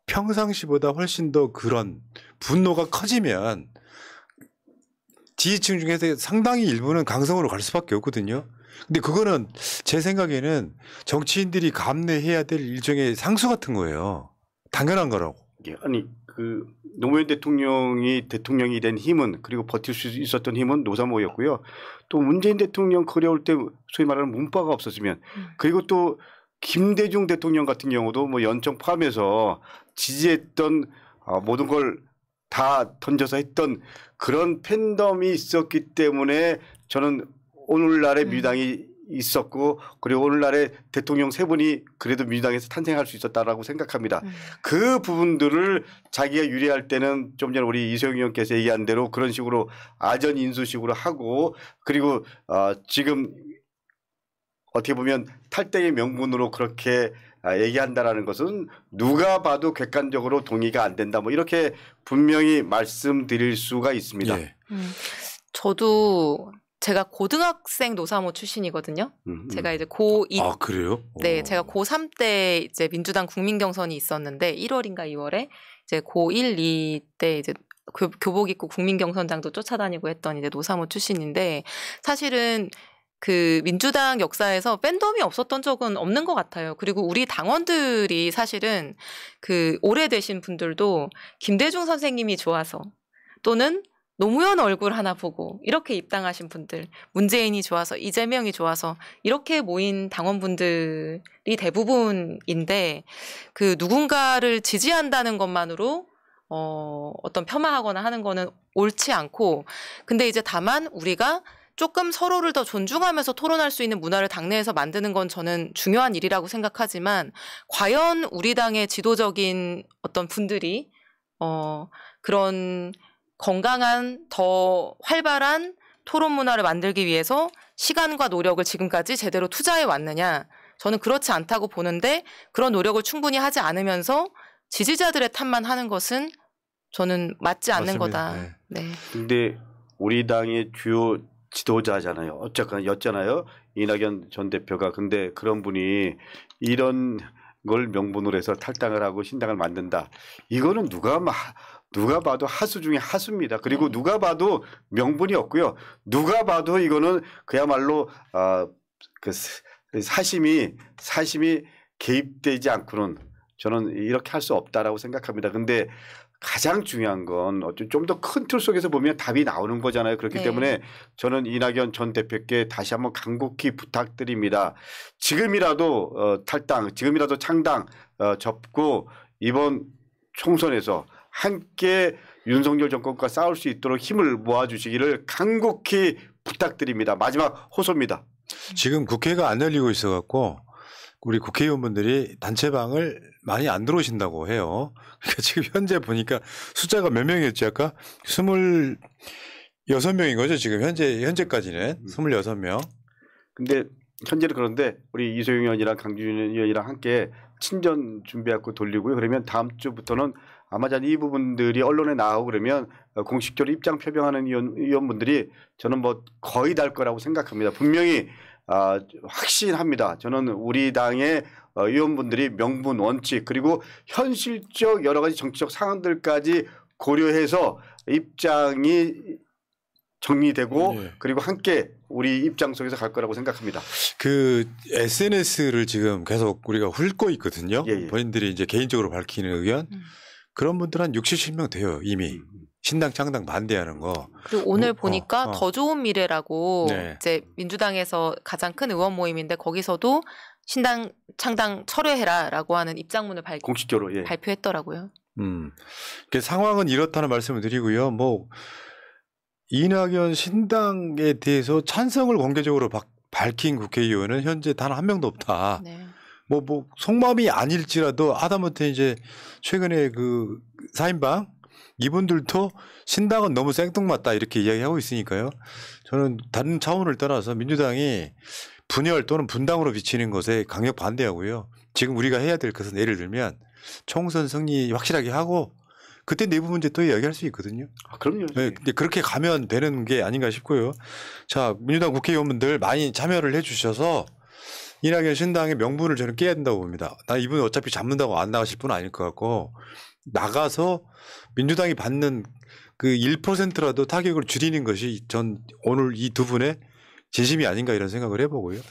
평상시보다 훨씬 더 그런 분노가 커지면 지지층 중에서 상당히 일부는 강성으로 갈 수밖에 없거든요. 근데 그거는 제 생각에는 정치인들이 감내해야 될 일종의 상수 같은 거예요. 당연한 거라고. 아니 그 노무현 대통령이 된 힘은 그리고 버틸 수 있었던 힘은 노사모였고요. 또 문재인 대통령 어려울 때 소위 말하는 문파가 없었으면 그리고 또 김대중 대통령 같은 경우도 뭐 연청 포함해서 지지했던 모든 걸 다 던져서 했던 그런 팬덤이 있었기 때문에 저는 오늘날의 민주당이 있었고 그리고 오늘날의 대통령 세 분이 그래도 민주당에서 탄생할 수 있었다라고 생각합니다. 그 부분들을 자기가 유리할 때는 좀 전에 우리 이소영 의원께서 얘기한 대로 그런 식으로 아전 인수식으로 하고 그리고 지금 어떻게 보면 탈당의 명분으로 그렇게 얘기한다라는 것은 누가 봐도 객관적으로 동의가 안 된다. 뭐 이렇게 분명히 말씀드릴 수가 있습니다. 예. 저도 제가 고등학생 노사모 출신이거든요. 제가 이제 고2. 아, 그래요? 네, 제가 고3 때 이제 민주당 국민 경선이 있었는데 1월인가 2월에 이제 고1, 2 때 이제 교복 입고 국민 경선장도 쫓아다니고 했던 이제 노사모 출신인데 사실은 그 민주당 역사에서 팬덤이 없었던 적은 없는 것 같아요. 그리고 우리 당원들이 사실은 그 오래되신 분들도 김대중 선생님이 좋아서 또는 노무현 얼굴 하나 보고 이렇게 입당하신 분들, 문재인이 좋아서 이재명이 좋아서 이렇게 모인 당원분들이 대부분인데 그 누군가를 지지한다는 것만으로 어떤 폄하하거나 하는 거는 옳지 않고 근데 이제 다만 우리가 조금 서로를 더 존중하면서 토론할 수 있는 문화를 당내에서 만드는 건 저는 중요한 일이라고 생각하지만 과연 우리 당의 지도적인 어떤 분들이 그런 건강한 더 활발한 토론 문화를 만들기 위해서 시간과 노력을 지금까지 제대로 투자해 왔느냐 저는 그렇지 않다고 보는데 그런 노력을 충분히 하지 않으면서 지지자들의 탓만 하는 것은 저는 맞지 않는 맞습니다. 거다. 네. 근데 우리 당의 주요 지도자잖아요. 어쨌거나 였잖아요. 이낙연 전 대표가. 근데 그런 분이 이런 걸 명분으로 해서 탈당을 하고 신당을 만든다. 이거는 누가 봐도 하수 중에 하수입니다. 그리고 누가 봐도 명분이 없고요. 누가 봐도 이거는 그야말로 그 사심이 개입되지 않고는 저는 이렇게 할 수 없다라고 생각합니다. 근데 가장 중요한 건 좀 더 큰 틀 속에서 보면 답이 나오는 거잖아요. 그렇기 네. 때문에 저는 이낙연 전 대표께 다시 한번 간곡히 부탁드립니다. 지금이라도 탈당, 지금이라도 창당 접고 이번 총선에서 함께 윤석열 정권과 싸울 수 있도록 힘을 모아주시기를 간곡히 부탁드립니다. 마지막 호소입니다. 지금 국회가 안 열리고 있어갖고 우리 국회의원분들이 단체방을 많이 안 들어오신다고 해요. 그러니까 지금 현재 보니까 숫자가 몇 명이었지 아까? 26명인 거죠 지금 현재까지는 26명. 근데 현재는 그런데 우리 이소영 의원이랑 강준현 의원이랑 함께 친전 준비하고 돌리고요. 그러면 다음 주부터는 아마 이 부분들이 언론에 나오고 그러면 공식적으로 입장 표명하는 의원분들이 저는 뭐 거의 달 거라고 생각합니다. 분명히 확신합니다. 저는 우리 당의 의원분들이 명분 원칙 그리고 현실적 여러 가지 정치적 상황들까지 고려해서 입장이 정리되고 예. 그리고 함께 우리 입장 속에서 갈 거라고 생각합니다. 그 SNS를 지금 계속 우리가 훑고 있거든요. 예, 예. 본인들이 이제 개인적으로 밝히는 의견. 그런 분들 한 60, 70명 돼요. 이미. 신당 창당 반대하는 거. 그리고 오늘 보니까 더 좋은 미래라고 네. 이제 민주당에서 가장 큰 의원 모임인데 거기서도 신당 창당 철회해라라고 하는 입장문을 공식적으로 예. 발표했더라고요. 그 상황은 이렇다는 말씀을 드리고요. 뭐 이낙연 신당에 대해서 찬성을 공개적으로 밝힌 국회의원은 현재 단 한 명도 없다. 네. 뭐 속마음이 아닐지라도 하다못해 이제 최근에 그 4인방 이분들도 신당은 너무 생뚱맞다 이렇게 이야기하고 있으니까요. 저는 다른 차원을 떠나서 민주당이 분열 또는 분당으로 비치는 것에 강력 반대하고요. 지금 우리가 해야 될 것은 예를 들면 총선 승리 확실하게 하고 그때 내부 문제 또 이야기할 수 있거든요. 그럼요. 네, 근데 그렇게 가면 되는 게 아닌가 싶고요. 자, 민주당 국회의원분들 많이 참여를 해 주셔서 이낙연 신당의 명분을 저는 깨야 된다고 봅니다. 나 이분 어차피 잡는다고 안 나가실 분은 아닐 것 같고 나가서 민주당이 받는 그 1%라도 타격을 줄이는 것이 전 오늘 이 두 분의 진심이 아닌가 이런 생각을 해보고요.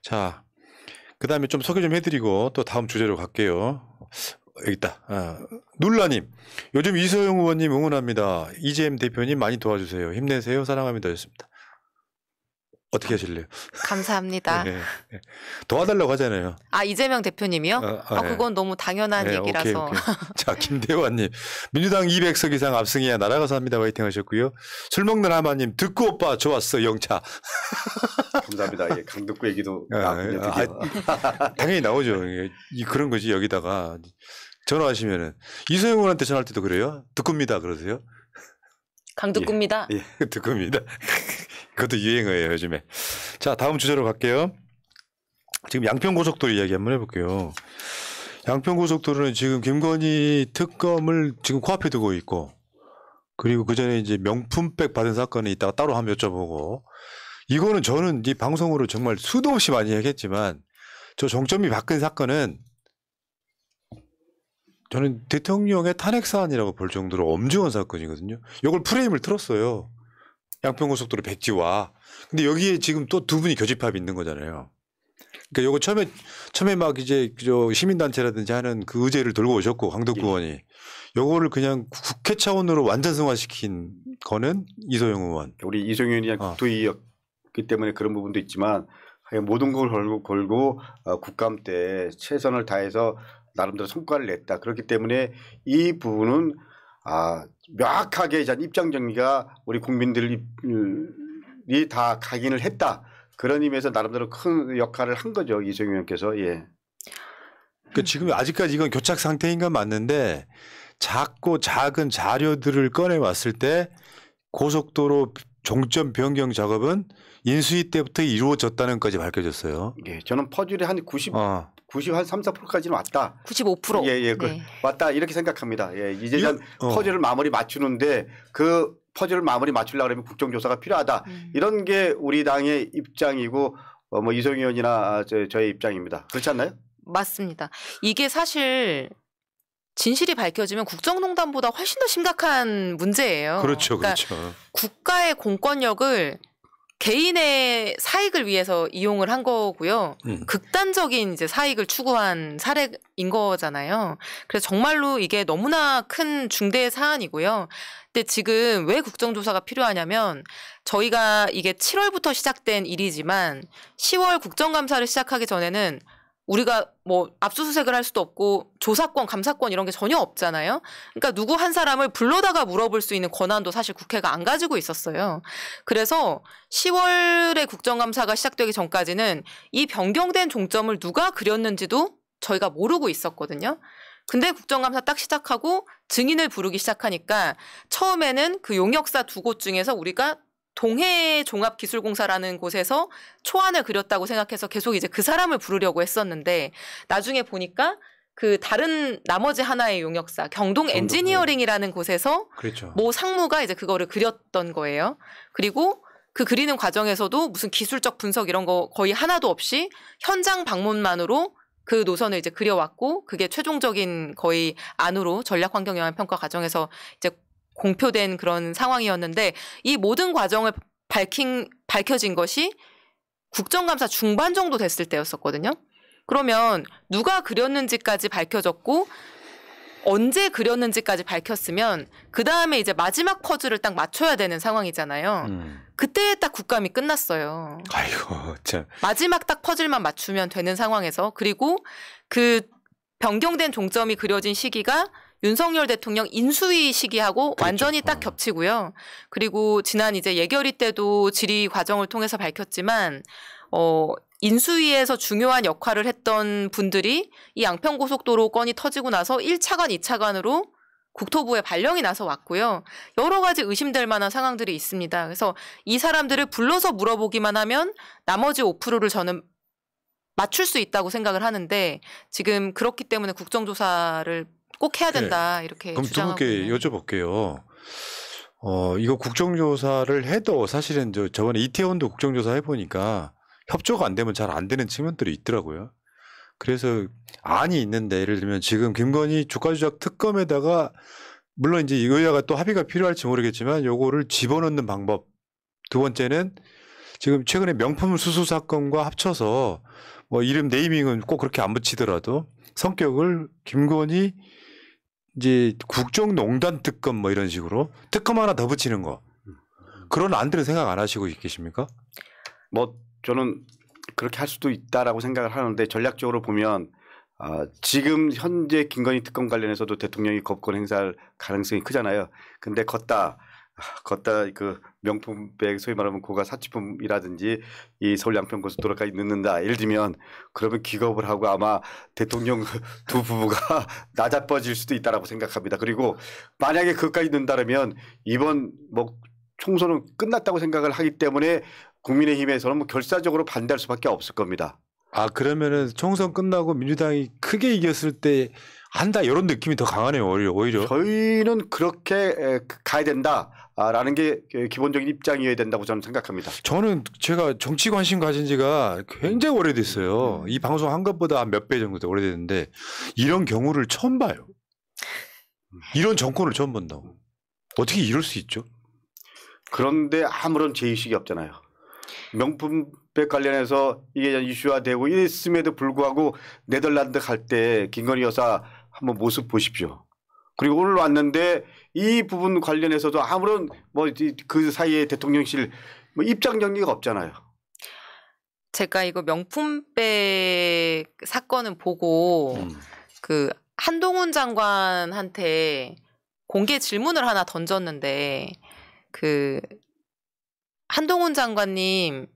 자, 그 다음에 좀 소개 좀 해드리고 또 다음 주제로 갈게요. 여기 있다. 눌라님. 요즘 이소영 의원님 응원합니다. 이재명 대표님 많이 도와주세요. 힘내세요. 사랑합니다. 였습니다. 어떻게 하실래요? 감사합니다. 네, 네. 도와달라고 하잖아요. 아 이재명 대표님이요? 네. 그건 너무 당연한 네, 얘기라서. 오케이. 자, 김대환님. 민주당 200석 이상 압승해야 나라가 삽니다. 화이팅 하셨고요. 술 먹는 하마님. 듣고 오빠 좋았어. 영차. 감사합니다. 예, 강덕구 얘기도 나왔군요. 당연히 나오죠. 그런 거지 여기다가. 전화하시면은. 이소영 의원한테 전화할 때도 그래요? 듣고입니다. 그러세요? 강듣구입니다. 예, 듣고입니다. 그것도 유행어예요, 요즘에. 자, 다음 주제로 갈게요. 지금 양평고속도로 이야기 한번 해볼게요. 양평고속도로는 지금 김건희 특검을 지금 코앞에 두고 있고, 그리고 그 전에 이제 명품백 받은 사건이 있다가 따로 한번 여쭤보고, 이거는 저는 이 방송으로 정말 수도 없이 많이 얘기했지만, 저 정점이 바뀐 사건은 저는 대통령의 탄핵 사안이라고 볼 정도로 엄중한 사건이거든요. 이걸 프레임을 틀었어요. 양평고속도로 백지화. 근데 여기에 지금 또 두 분이 교집합이 있는 거잖아요. 그러니까 요거 처음에 막 이제 저 시민단체라든지 하는 그 의제를 들고 오셨고 강덕구 의원이 요거를 그냥 국회 차원으로 완전성화시킨 거는 이소영 의원. 우리 이소영 의원이 국토위였기 때문에 그런 부분도 있지만 모든 걸 걸고 국감 때 최선을 다해서 나름대로 성과를 냈다. 그렇기 때문에 이 부분은 명확하게 입장 정리가 우리 국민들이 다 각인을 했다. 그런 의미에서 나름대로 큰 역할을 한 거죠. 이소영 의원께서. 예. 그러니까 지금 아직까지 이건 교착 상태인 건 맞는데 작고 작은 자료들을 꺼내 왔을 때 고속도로 종점 변경 작업은 인수위 때부터 이루어졌다는 것까지 밝혀졌어요. 예, 저는 퍼즐이 한 90 한 3, 4%까지는 왔다. 95%. 예, 네. 왔다 이렇게 생각합니다. 예, 이제 퍼즐을 마무리 맞추는데 그 퍼즐을 마무리 맞추려고 하면 국정조사가 필요하다. 이런 게 우리 당의 입장이고 뭐 이소영 의원이나 저의 입장입니다. 그렇지 않나요? 맞습니다. 이게 사실 진실이 밝혀지면 국정농단보다 훨씬 더 심각한 문제예요. 그렇죠, 그러니까 그렇죠. 국가의 공권력을 개인의 사익을 위해서 이용을 한 거고요. 극단적인 이제 사익을 추구한 사례인 거잖아요. 그래서 정말로 이게 너무나 큰 중대 사안이고요. 근데 지금 왜 국정조사가 필요하냐면 저희가 이게 7월부터 시작된 일이지만 10월 국정감사를 시작하기 전에는 우리가 뭐 압수수색을 할 수도 없고 조사권, 감사권 이런 게 전혀 없잖아요. 그러니까 누구 한 사람을 불러다가 물어볼 수 있는 권한도 사실 국회가 안 가지고 있었어요. 그래서 10월에 국정감사가 시작되기 전까지는 이 변경된 종점을 누가 그렸는지도 저희가 모르고 있었거든요. 근데 국정감사 딱 시작하고 증인을 부르기 시작하니까 처음에는 그 용역사 두 곳 중에서 우리가 동해종합기술공사라는 곳에서 초안을 그렸다고 생각해서 계속 이제 그 사람을 부르려고 했었는데 나중에 보니까 그 다른 나머지 하나의 용역사 경동 엔지니어링이라는 곳에서 그렇죠. 모 상무가 이제 그거를 그렸던 거예요. 그리고 그 그리는 과정에서도 무슨 기술적 분석 이런 거 거의 하나도 없이 현장 방문만으로 그 노선을 이제 그려왔고 그게 최종적인 거의 안으로 전략환경영향평가 과정에서 이제 공표된 그런 상황이었는데 이 모든 과정을 밝혀진 것이 국정감사 중반 정도 됐을 때였었거든요. 그러면 누가 그렸는지까지 밝혀졌고 언제 그렸는지까지 밝혔으면 그 다음에 이제 마지막 퍼즐을 딱 맞춰야 되는 상황이잖아요. 그때 딱 국감이 끝났어요. 아이고 참. 마지막 딱 퍼즐만 맞추면 되는 상황에서 그리고 그 변경된 종점이 그려진 시기가 윤석열 대통령 인수위 시기하고 그렇죠. 완전히 딱 겹치고요. 그리고 지난 이제 예결위 때도 질의 과정을 통해서 밝혔지만 인수위에서 중요한 역할을 했던 분들이 이 양평고속도로 건이 터지고 나서 1차관, 2차관으로 국토부에 발령이 나서 왔고요. 여러 가지 의심될 만한 상황들이 있습니다. 그래서 이 사람들을 불러서 물어보기만 하면 나머지 5%를 저는 맞출 수 있다고 생각을 하는데 지금 그렇기 때문에 국정조사를 꼭 해야 된다 이렇게 그럼 두 주장하고 분께 있는. 여쭤볼게요. 이거 국정조사를 해도 사실은 저번에 이태원도 국정조사 해보니까 협조가 안 되면 잘 안 되는 측면들이 있더라고요. 그래서 안이 있는데 예를 들면 지금 김건희 주가조작 특검에다가 물론 이제 여야가 또 합의가 필요할지 모르겠지만 요거를 집어넣는 방법. 두 번째는 지금 최근에 명품 수수 사건과 합쳐서 뭐 이름 네이밍은 꼭 그렇게 안 붙이더라도 성격을 김건희 이제 국정농단 특검 뭐 이런 식으로 특검 하나 더 붙이는 거. 그런 안들은 생각 안 하시고 계십니까? 뭐 저는 그렇게 할 수도 있다라고 생각을 하는데 전략적으로 보면 지금 현재 김건희 특검 관련해서도 대통령이 법권 행사할 가능성이 크잖아요. 근데 걷다 그 명품백 소위 말하면 고가 사치품이라든지 이 서울 양평고속도로까지 넣는다. 예를 들면 그러면 기겁을 하고 아마 대통령 두 부부가 낮아빠질 수도 있다라고 생각합니다. 그리고 만약에 그것까지 넣는다면 이번 뭐 총선은 끝났다고 생각을 하기 때문에 국민의힘에서는 뭐 결사적으로 반대할 수밖에 없을 겁니다. 그러면은 총선 끝나고 민주당이 크게 이겼을 때 한다 이런 느낌이 더 강하네요. 오히려. 저희는 그렇게 가야 된다라는 게 기본적인 입장이어야 된다고 저는 생각합니다. 저는 제가 정치 관심 가진 지가 굉장히 오래됐어요. 이 방송 한 것보다 몇 배 정도 오래됐는데 이런 경우를 처음 봐요. 이런 정권을 처음 본다고. 어떻게 이럴 수 있죠? 그런데 아무런 죄의식이 없잖아요. 명품백 관련해서 이게 이슈화되고 이랬음에도 불구하고 네덜란드 갈 때 김건희 여사 한번 모습 보십시오. 그리고 오늘 왔는데 이 부분 관련해서도 아무런 뭐 그 사이에 대통령실 뭐 입장 정리가 없잖아요. 제가 이거 명품백 사건은 보고 그 한동훈 장관한테 공개 질문을 하나 던졌는데 그 한동훈 장관님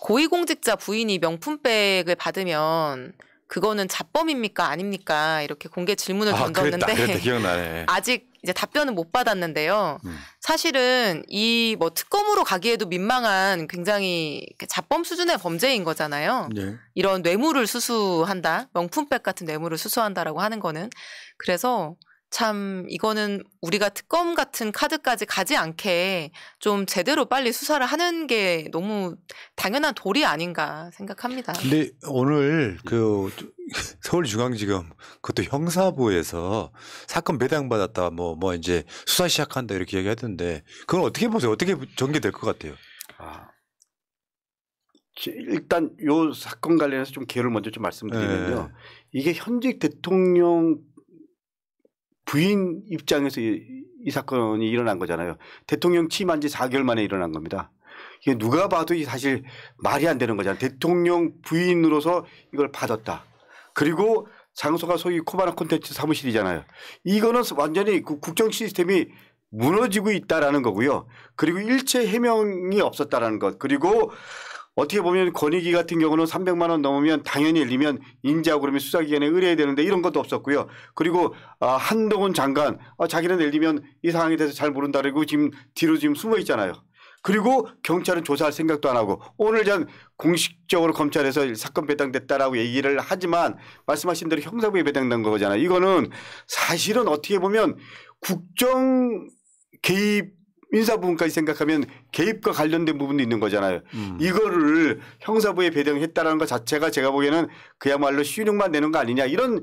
고위공직자 부인이 명품백을 받으면 그거는 자범입니까 아닙니까 이렇게 공개 질문을 던졌는데 그랬다, 기억나네. 아직 이제 답변은 못 받았는데요. 사실은 이 뭐 특검으로 가기에도 민망한 굉장히 자범 수준의 범죄인 거잖아요. 네. 이런 뇌물을 수수한다, 명품백 같은 뇌물을 수수한다라고 하는 거는. 그래서 참 이거는 우리가 특검 같은 카드까지 가지 않게 좀 제대로 빨리 수사를 하는 게 너무 당연한 도리 아닌가 생각합니다. 근데 오늘 그 서울중앙지검 그것도 형사부에서 사건 배당받았다 뭐 이제 수사 시작한다 이렇게 얘기하던데 그건 어떻게 보세요? 어떻게 전개될 것 같아요? 일단 요 사건 관련해서 좀 개요를 먼저 좀 말씀드리면요. 이게 현직 대통령 부인 입장에서 이 사건이 일어난 거잖아요. 대통령 취임한 지 4개월 만에 일어난 겁니다. 이게 누가 봐도 사실 말이 안 되는 거잖아요. 대통령 부인으로서 이걸 받았다. 그리고 장소가 소위 코바나 콘텐츠 사무실이잖아요. 이거는 완전히 그 국정 시스템이 무너지고 있다라는 거고요. 그리고 일체 해명이 없었다라는 것. 그리고 어떻게 보면 권익위 같은 경우는 300만 원 넘으면 당연히 열리면 인지하고 그러면 수사기관에 의뢰해야 되는데 이런 것도 없었고요. 그리고 한동훈 장관 자기는 예를 들면 이 상황에 대해서 잘 모른다 그러고 지금 뒤로 지금 숨어 있잖아요. 그리고 경찰은 조사할 생각도 안 하고 오늘 전 공식적으로 검찰에서 사건 배당됐다라고 얘기를 하지만 말씀하신 대로 형사부에 배당된 거잖아요. 이거는 사실은 어떻게 보면 국정 개입 인사 부분까지 생각하면 개입과 관련된 부분도 있는 거잖아요. 이거를 형사부에 배당했다라는 것 자체가 제가 보기에는 그야말로 쉬운만 내는 거 아니냐 이런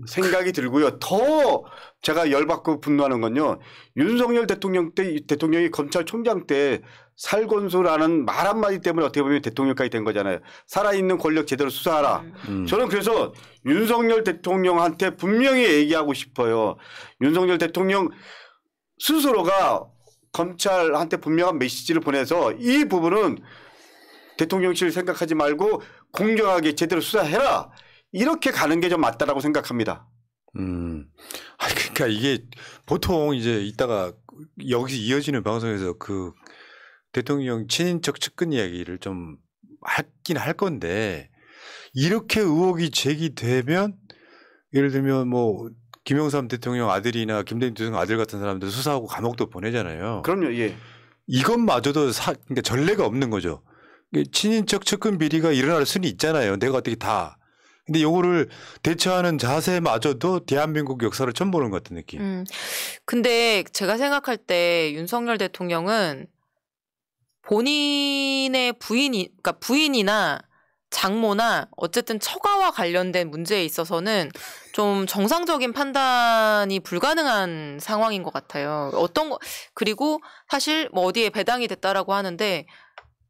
생각이 들고요. 더 제가 열받고 분노하는 건요. 윤석열 대통령이 검찰총장 때 살건수라는 말 한마디 때문에 어떻게 보면 대통령까지 된 거잖아요. 살아있는 권력 제대로 수사하라. 저는 그래서 윤석열 대통령한테 분명히 얘기하고 싶어요. 윤석열 대통령 스스로가 검찰한테 분명한 메시지를 보내서 이 부분은 대통령실 생각하지 말고 공정하게 제대로 수사해라. 이렇게 가는 게 좀 맞다라고 생각합니다. 그러니까 이게 보통 이제 이따가 여기서 이어지는 방송에서 그 대통령 친인척 측근 이야기를 좀 하긴 할 건데 이렇게 의혹이 제기되면 예를 들면 뭐 김영삼 대통령 아들이나 김대중 대통령 아들 같은 사람들 수사하고 감옥도 보내잖아요. 그럼요. 예. 이것마저도 그러니까 전례가 없는 거죠. 친인척 측근 비리가 일어날 수는 있잖아요. 내가 어떻게 다. 근데 요거를 대처하는 자세마저도 대한민국 역사를 처음 보는 것 같은 느낌. 근데 제가 생각할 때 윤석열 대통령은 본인의 그러니까 부인이나 장모나 어쨌든 처가와 관련된 문제에 있어서는 좀 정상적인 판단이 불가능한 상황인 것 같아요. 그리고 사실 뭐 어디에 배당이 됐다라고 하는데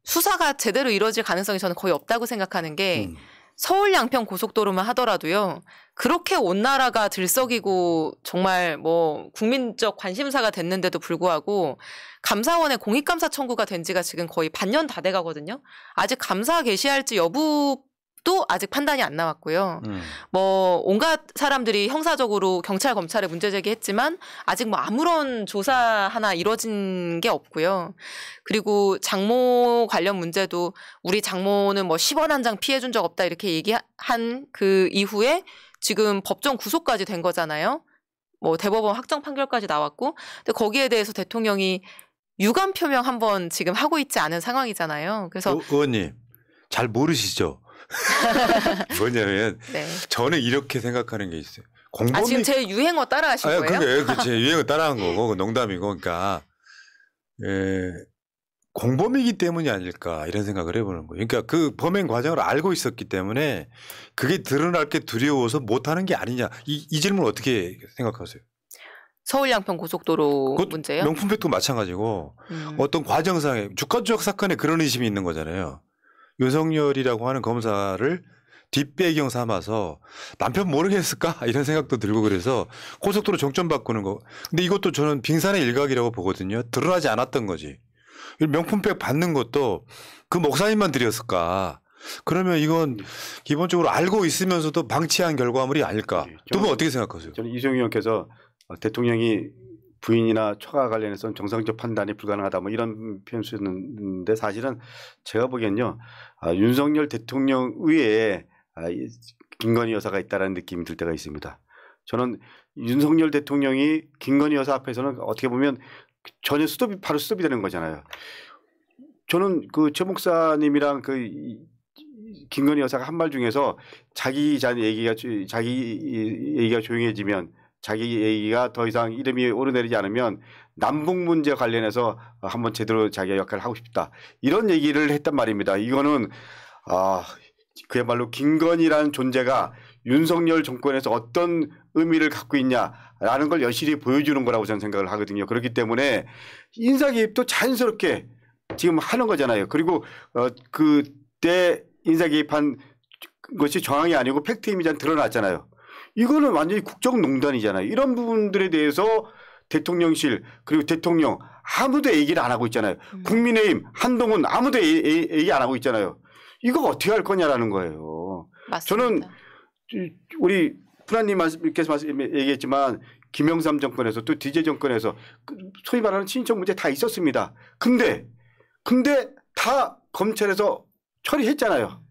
수사가 제대로 이루어질 가능성이 저는 거의 없다고 생각하는 게 서울 양평 고속도로만 하더라도요. 그렇게 온 나라가 들썩이고 정말 뭐 국민적 관심사가 됐는데도 불구하고 감사원에 공익감사 청구가 된 지가 지금 거의 반년 다 돼 가거든요. 아직 감사 개시할지 여부도 아직 판단이 안 나왔고요. 뭐 온갖 사람들이 형사적으로 경찰 검찰에 문제 제기했지만 아직 뭐 아무런 조사 하나 이루어진 게 없고요. 그리고 장모 관련 문제도 우리 장모는 뭐 10원 한 장 피해 준 적 없다 이렇게 얘기한 그 이후에 지금 법정 구속까지 된 거잖아요. 뭐 대법원 확정 판결까지 나왔고 근데 거기에 대해서 대통령이 유감 표명 한번 지금 하고 있지 않은 상황이잖아요. 그래서 의원님 잘 모르시죠? 뭐냐면 네. 저는 이렇게 생각하는 게 있어요. 지금 제 유행어 따라하신 거예요? 그러니까 제 유행어 따라한 거고 농담이고 그러니까 공범이기 때문이 아닐까 이런 생각을 해보는 거예요. 그러니까 그 범행 과정을 알고 있었기 때문에 그게 드러날 게 두려워서 못하는 게 아니냐. 이 질문 어떻게 생각하세요? 서울 양평 고속도로 문제요? 명품백도 마찬가지고 어떤 과정상에 주가 조작 사건에 그런 의심이 있는 거잖아요. 윤석열이라고 하는 검사를 뒷배경 삼아서 남편 모르겠을까 이런 생각도 들고 그래서 고속도로 종점 바꾸는 거. 근데 이것도 저는 빙산의 일각이라고 보거든요. 드러나지 않았던 거지. 명품백 받는 것도 그 목사님만 드렸을까. 그러면 이건 기본적으로 알고 있으면서도 방치한 결과물이 아닐까. 두 분 어떻게 생각하세요? 저는 이종희 의원께서 대통령이 부인이나 처가 관련해서는 정상적 판단이 불가능하다 뭐 이런 표현 쓰였는데 사실은 제가 보기엔요. 윤석열 대통령 위에 김건희 여사가 있다는 느낌이 들 때가 있습니다. 저는 윤석열 대통령이 김건희 여사 앞에서는 어떻게 보면 전혀 바로 스톱이 되는 거잖아요. 저는 그 최 목사님이랑 그 김건희 여사가 한 말 중에서 자기 얘기가 조용해지면 자기 얘기가 더 이상 이름이 오르내리지 않으면 남북 문제 관련해서 한번 제대로 자기가 역할을 하고 싶다. 이런 얘기를 했단 말입니다. 이거는 그야말로 김건희라는 존재가 윤석열 정권에서 어떤 의미를 갖고 있냐라는 걸 여실히 보여주는 거라고 저는 생각을 하거든요. 그렇기 때문에 인사 개입도 자연스럽게 지금 하는 거잖아요. 그리고 그때 인사 개입한 것이 정황이 아니고 팩트임이자 드러났잖아요. 이거는 완전히 국정농단이잖아요. 이런 부분들에 대해서 대통령실 그리고 대통령 아무도 얘기를 안 하고 있잖아요. 국민의힘 한동훈 아무도 얘기 안 하고 있잖아요. 이거 어떻게 할 거냐라는 거예요. 맞습니다. 저는 우리 프라님께서 얘기했지만 김영삼 정권에서 또 DJ 정권에서 소위 말하는 친인척 문제 다 있었습니다. 근데 다 검찰에서 처리했잖아요.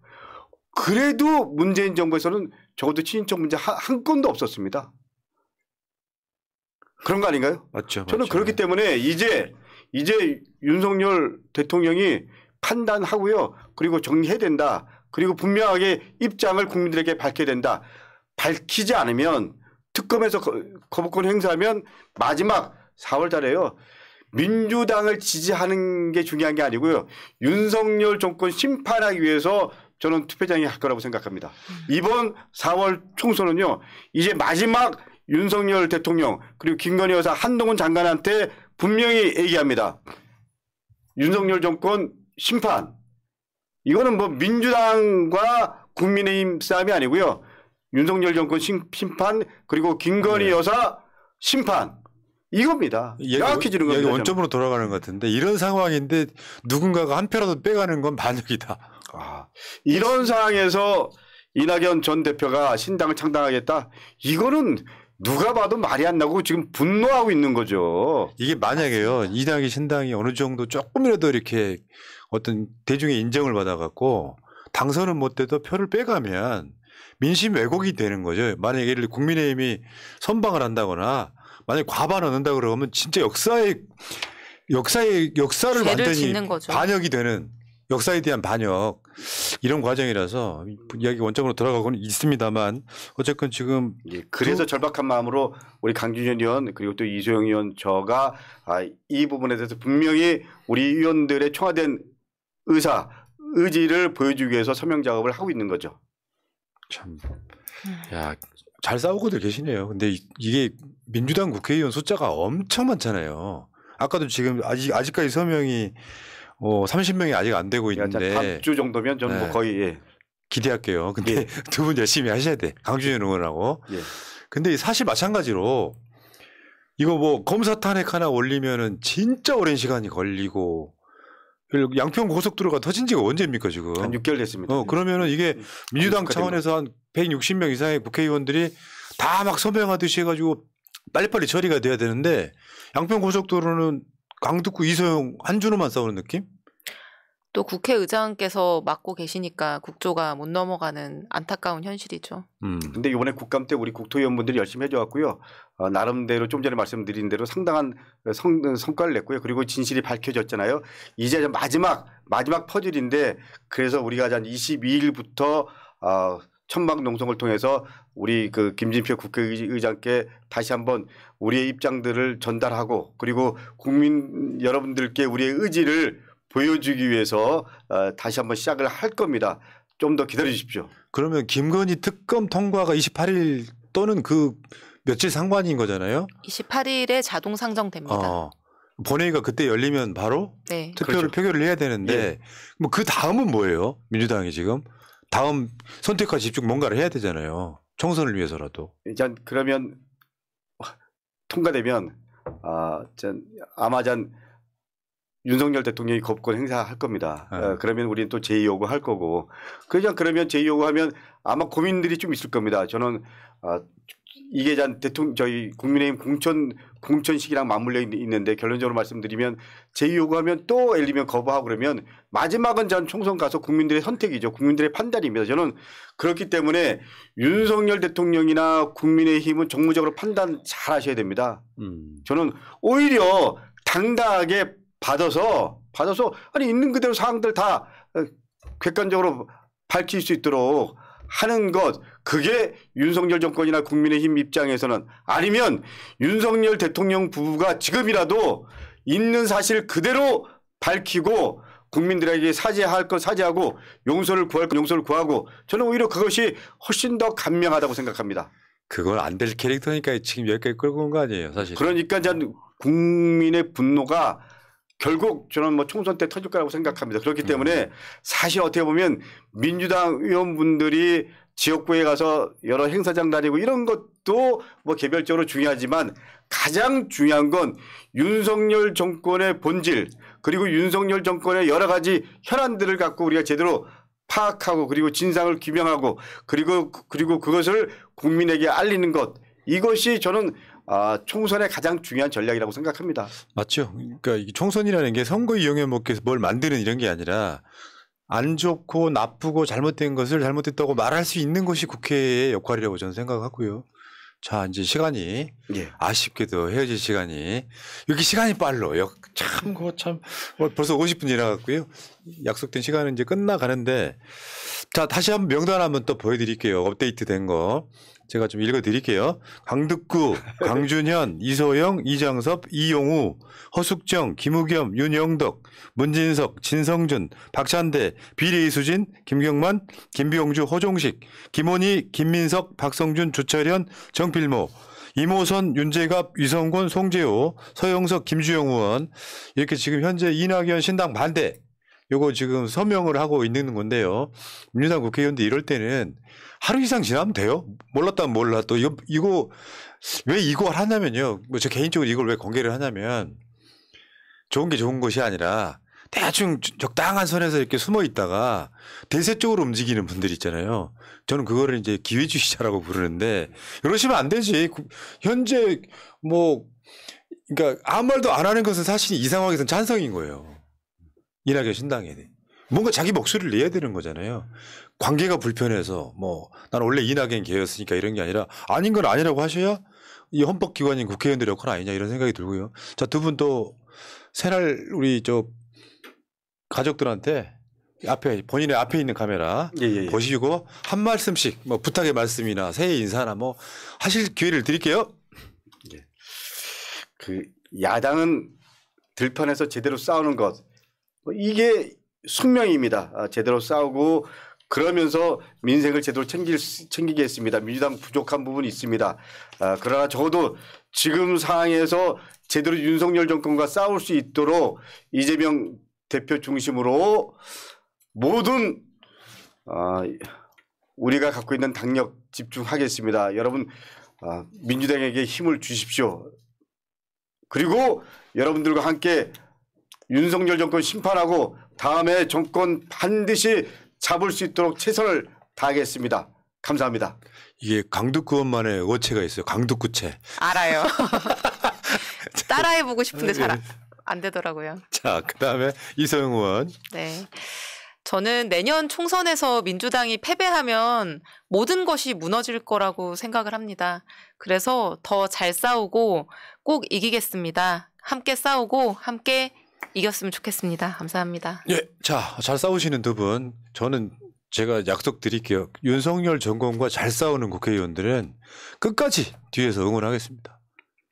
그래도 문재인 정부에서는 적어도 친인척 문제 한 건도 없었습니다. 그런 거 아닌가요? 맞죠. 저는 맞죠. 그렇기 때문에 이제 윤석열 대통령이 판단하고요. 그리고 정리해야 된다. 그리고 분명하게 입장을 국민들에게 밝혀야 된다. 밝히지 않으면 특검에서 거부권 행사하면 마지막 4월 달에요. 민주당을 지지하는 게 중요한 게 아니고요. 윤석열 정권 심판하기 위해서 저는 투표장이 할 거라고 생각합니다. 이번 4월 총선은요. 이제 마지막 윤석열 대통령 그리고 김건희 여사 한동훈 장관한테 분명히 얘기합니다. 윤석열 정권 심판. 이거는 뭐 민주당과 국민의힘 싸움이 아니고요. 윤석열 정권 심판 그리고 김건희 여사 심판. 이겁니다. 명확해지는 겁니다. 여기 원점으로 돌아가는 것 같은데 이런 상황인데 누군가가 한 표라도 빼가는 건 반역이다. 이런 상황에서 이낙연 전 대표가 신당을 창당하겠다. 이거는 누가 봐도 말이 안 나고 지금 분노하고 있는 거죠. 이게 만약에요. 이낙연 신당이 어느 정도 조금이라도 이렇게 어떤 대중의 인정을 받아갖고 당선은 못 돼도 표를 빼가면 민심 왜곡이 되는 거죠. 만약에 예를 들어 국민의힘이 선방을 한다거나 만약에 과반을 넣는다 그러면 진짜 역사를 완전히 반역이 되는 역사에 대한 반역 이런 과정이라서 이야기 원점으로 돌아가고는 있습니다만 어쨌건 지금 그래서 절박한 마음으로 우리 강준현 의원 그리고 또 이소영 의원 저가 이 부분에 대해서 분명히 우리 의원들의 청와된 의지를 보여주기 위해서 서명 작업을 하고 있는 거죠. 참, 야, 잘 싸우고들 계시네요. 근데 이게 민주당 국회의원 숫자가 엄청 많잖아요. 아까도 지금 아직까지 서명이 30명이 아직 안 되고 있는데 다음 주 정도면 저는 뭐 거의 기대할게요. 근데 두 분 열심히 하셔야 돼. 강준현 의원하고. 근데 사실 마찬가지로 이거 뭐 검사 탄핵 하나 올리면은 진짜 오랜 시간이 걸리고 양평 고속도로가 터진 지가 언제입니까 지금? 한 6개월 됐습니다. 그러면은 이게 민주당 차원에서 한 160명 이상의 국회의원들이 다 막 서명하듯이 해가지고 빨리빨리 처리가 돼야 되는데 양평 고속도로는 강북구 이소영 한 준호만 싸우는 느낌? 또 국회의장께서 맡고 계시니까 국조가 못 넘어가는 안타까운 현실이죠. 근데 이번에 국감 때 우리 국토위원분들이 열심히 해줘왔고요. 나름대로 좀 전에 말씀드린 대로 상당한 성과를 냈고요. 그리고 진실이 밝혀졌잖아요. 이제 마지막 퍼즐인데 그래서 우리가 한 22일부터 천막 농성을 통해서 우리 그 김진표 국회의장께 다시 한번 우리의 입장들을 전달하고 그리고 국민 여러분들께 우리의 의지를 보여주기 위해서 다시 한번 시작을 할 겁니다. 좀 더 기다려 주십시오. 그러면 김건희 특검 통과가 28일 또는 그 며칠 상관인 거잖아요. 28일에 자동 상정됩니다. 본회의가 그때 열리면 바로 투표를 표결을 해야 되는데 뭐 그 다음은 뭐예요? 민주당이 지금 다음 선택과 집중 뭔가를 해야 되잖아요. 총선을 위해서라도. 일단 그러면 통과되면 아마 윤석열 대통령이 거부권 행사할 겁니다. 그러면 우리는 또 제2요구 할 거고. 그러면 제2요구하면 아마 고민들이 좀 있을 겁니다. 저는 이게 저희 국민의힘 공천 시기랑 맞물려 있는데 결론적으로 말씀드리면 제2요구하면 또 예를 들면 거부하고 그러면 마지막은 총선 가서 국민들의 선택이죠. 국민들의 판단입니다. 저는 그렇기 때문에 윤석열 대통령이나 국민의힘은 정무적으로 판단 잘 하셔야 됩니다. 저는 오히려 당당하게 받아서 아니 있는 그대로 사항들 다 객관적으로 밝힐 수 있도록 하는 것 그게 윤석열 정권이나 국민의힘 입장에서는 아니면 윤석열 대통령 부부가 지금이라도 있는 사실 그대로 밝히고 국민들에게 사죄할 것 사죄하고 용서를 구할 것 용서를 구하고 저는 오히려 그것이 훨씬 더 간명하다고 생각합니다. 그건 안 될 캐릭터니까 지금 여기까지 끌고 온 거 아니에요 사실. 그러니까 국민의 분노가 결국 저는 뭐 총선 때 터질 거라고 생각합니다. 그렇기 때문에 사실 어떻게 보면 민주당 의원분들이 지역구에 가서 여러 행사장 다니고 이런 것도 뭐 개별적으로 중요하지만 가장 중요한 건 윤석열 정권의 본질 그리고 윤석열 정권의 여러 가지 현안들을 갖고 우리가 제대로 파악하고 그리고 진상을 규명하고 그리고 그것을 국민에게 알리는 것 이것이 저는 총선의 가장 중요한 전략이라고 생각합니다. 맞죠. 그러니까 이 총선이라는 게 선거 이용해 먹기 위해서 뭘 만드는 이런 게 아니라 안 좋고 나쁘고 잘못된 것을 잘못됐다고 말할 수 있는 것이 국회의 역할이라고 저는 생각하고요. 자 이제 시간이 아쉽게도 헤어질 시간이 이렇게 시간이 빨라요. 참 벌써 50분 지나갔고요. 약속된 시간은 이제 끝나가는데 자 다시 한번 명단 한번 또 보여드릴게요. 업데이트된 거 제가 좀 읽어드릴게요. 강득구, 강준현, 이소영, 이장섭, 이용우, 허숙정, 김우겸, 윤영덕, 문진석, 진성준, 박찬대, 비례이수진, 김경만, 김병주, 허종식, 김원희, 김민석, 박성준, 주철현, 정필모, 이모선, 윤재갑, 유성곤, 송재호, 서영석, 김주영 의원 이렇게 지금 현재 이낙연 신당 반대 요거 지금 서명을 하고 있는 건데요. 민주당 국회의원들 이럴 때는 하루 이상 지나면 돼요. 몰랐다면 몰라. 또 이거 왜 이걸 하냐면요. 뭐 저 개인적으로 이걸 왜 공개를 하냐면 좋은 게 좋은 것이 아니라 대충 적당한 선에서 이렇게 숨어 있다가 대세 쪽으로 움직이는 분들 있잖아요. 저는 그거를 이제 기회주의자라고 부르는데 이러시면 안 되지. 현재 뭐 그러니까 아무 말도 안 하는 것은 사실 이 상황에서는 찬성인 거예요. 이낙연 신당에 뭔가 자기 목소리를 내야 되는 거잖아요. 관계가 불편해서 뭐 나는 원래 이낙연 계였으니까 이런 게 아니라 아닌 건 아니라고 하셔야 이 헌법기관인 국회의원들 역할 아니냐 이런 생각이 들고요. 자, 두 분 또 새날 우리 저 가족들한테 앞에 본인의 앞에 있는 카메라 보시고 한 말씀씩 뭐 부탁의 말씀이나 새해 인사나 뭐 하실 기회를 드릴게요. 예. 그 야당은 들판에서 제대로 싸우는 것 이게 숙명입니다. 제대로 싸우고 그러면서 민생을 제대로 챙기겠습니다. 민주당 부족한 부분이 있습니다. 그러나 적어도 지금 상황에서 제대로 윤석열 정권과 싸울 수 있도록 이재명 대표 중심으로 모든 우리가 갖고 있는 당력 집중하겠습니다. 여러분 민주당에게 힘을 주십시오. 그리고 여러분들과 함께 윤석열 정권 심판하고 다음에 정권 반드시 잡을 수 있도록 최선을 다하겠습니다. 감사합니다. 이게 강북구 의원만의 어체가 있어요. 강북구체. 알아요. 따라해보고 싶은데 잘 안 되더라고요. 자, 그다음에 이소영 의원. 네. 저는 내년 총선에서 민주당이 패배하면 모든 것이 무너질 거라고 생각을 합니다. 그래서 더 잘 싸우고 꼭 이기겠습니다. 함께 싸우고 함께 이겼으면 좋겠습니다. 감사합니다. 예, 자, 잘 싸우시는 두 분. 저는 제가 약속드릴게요. 윤석열 정권과 잘 싸우는 국회의원들은 끝까지 뒤에서 응원하겠습니다.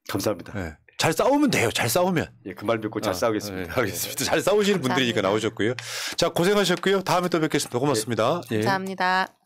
감사합니다. 예, 잘 싸우면 돼요. 잘 싸우면. 예, 그 말 듣고 잘 싸우겠습니다. 예, 알겠습니다. 잘 싸우시는 분들이니까 나오셨고요. 자, 고생하셨고요. 다음에 또 뵙겠습니다. 고맙습니다. 감사합니다.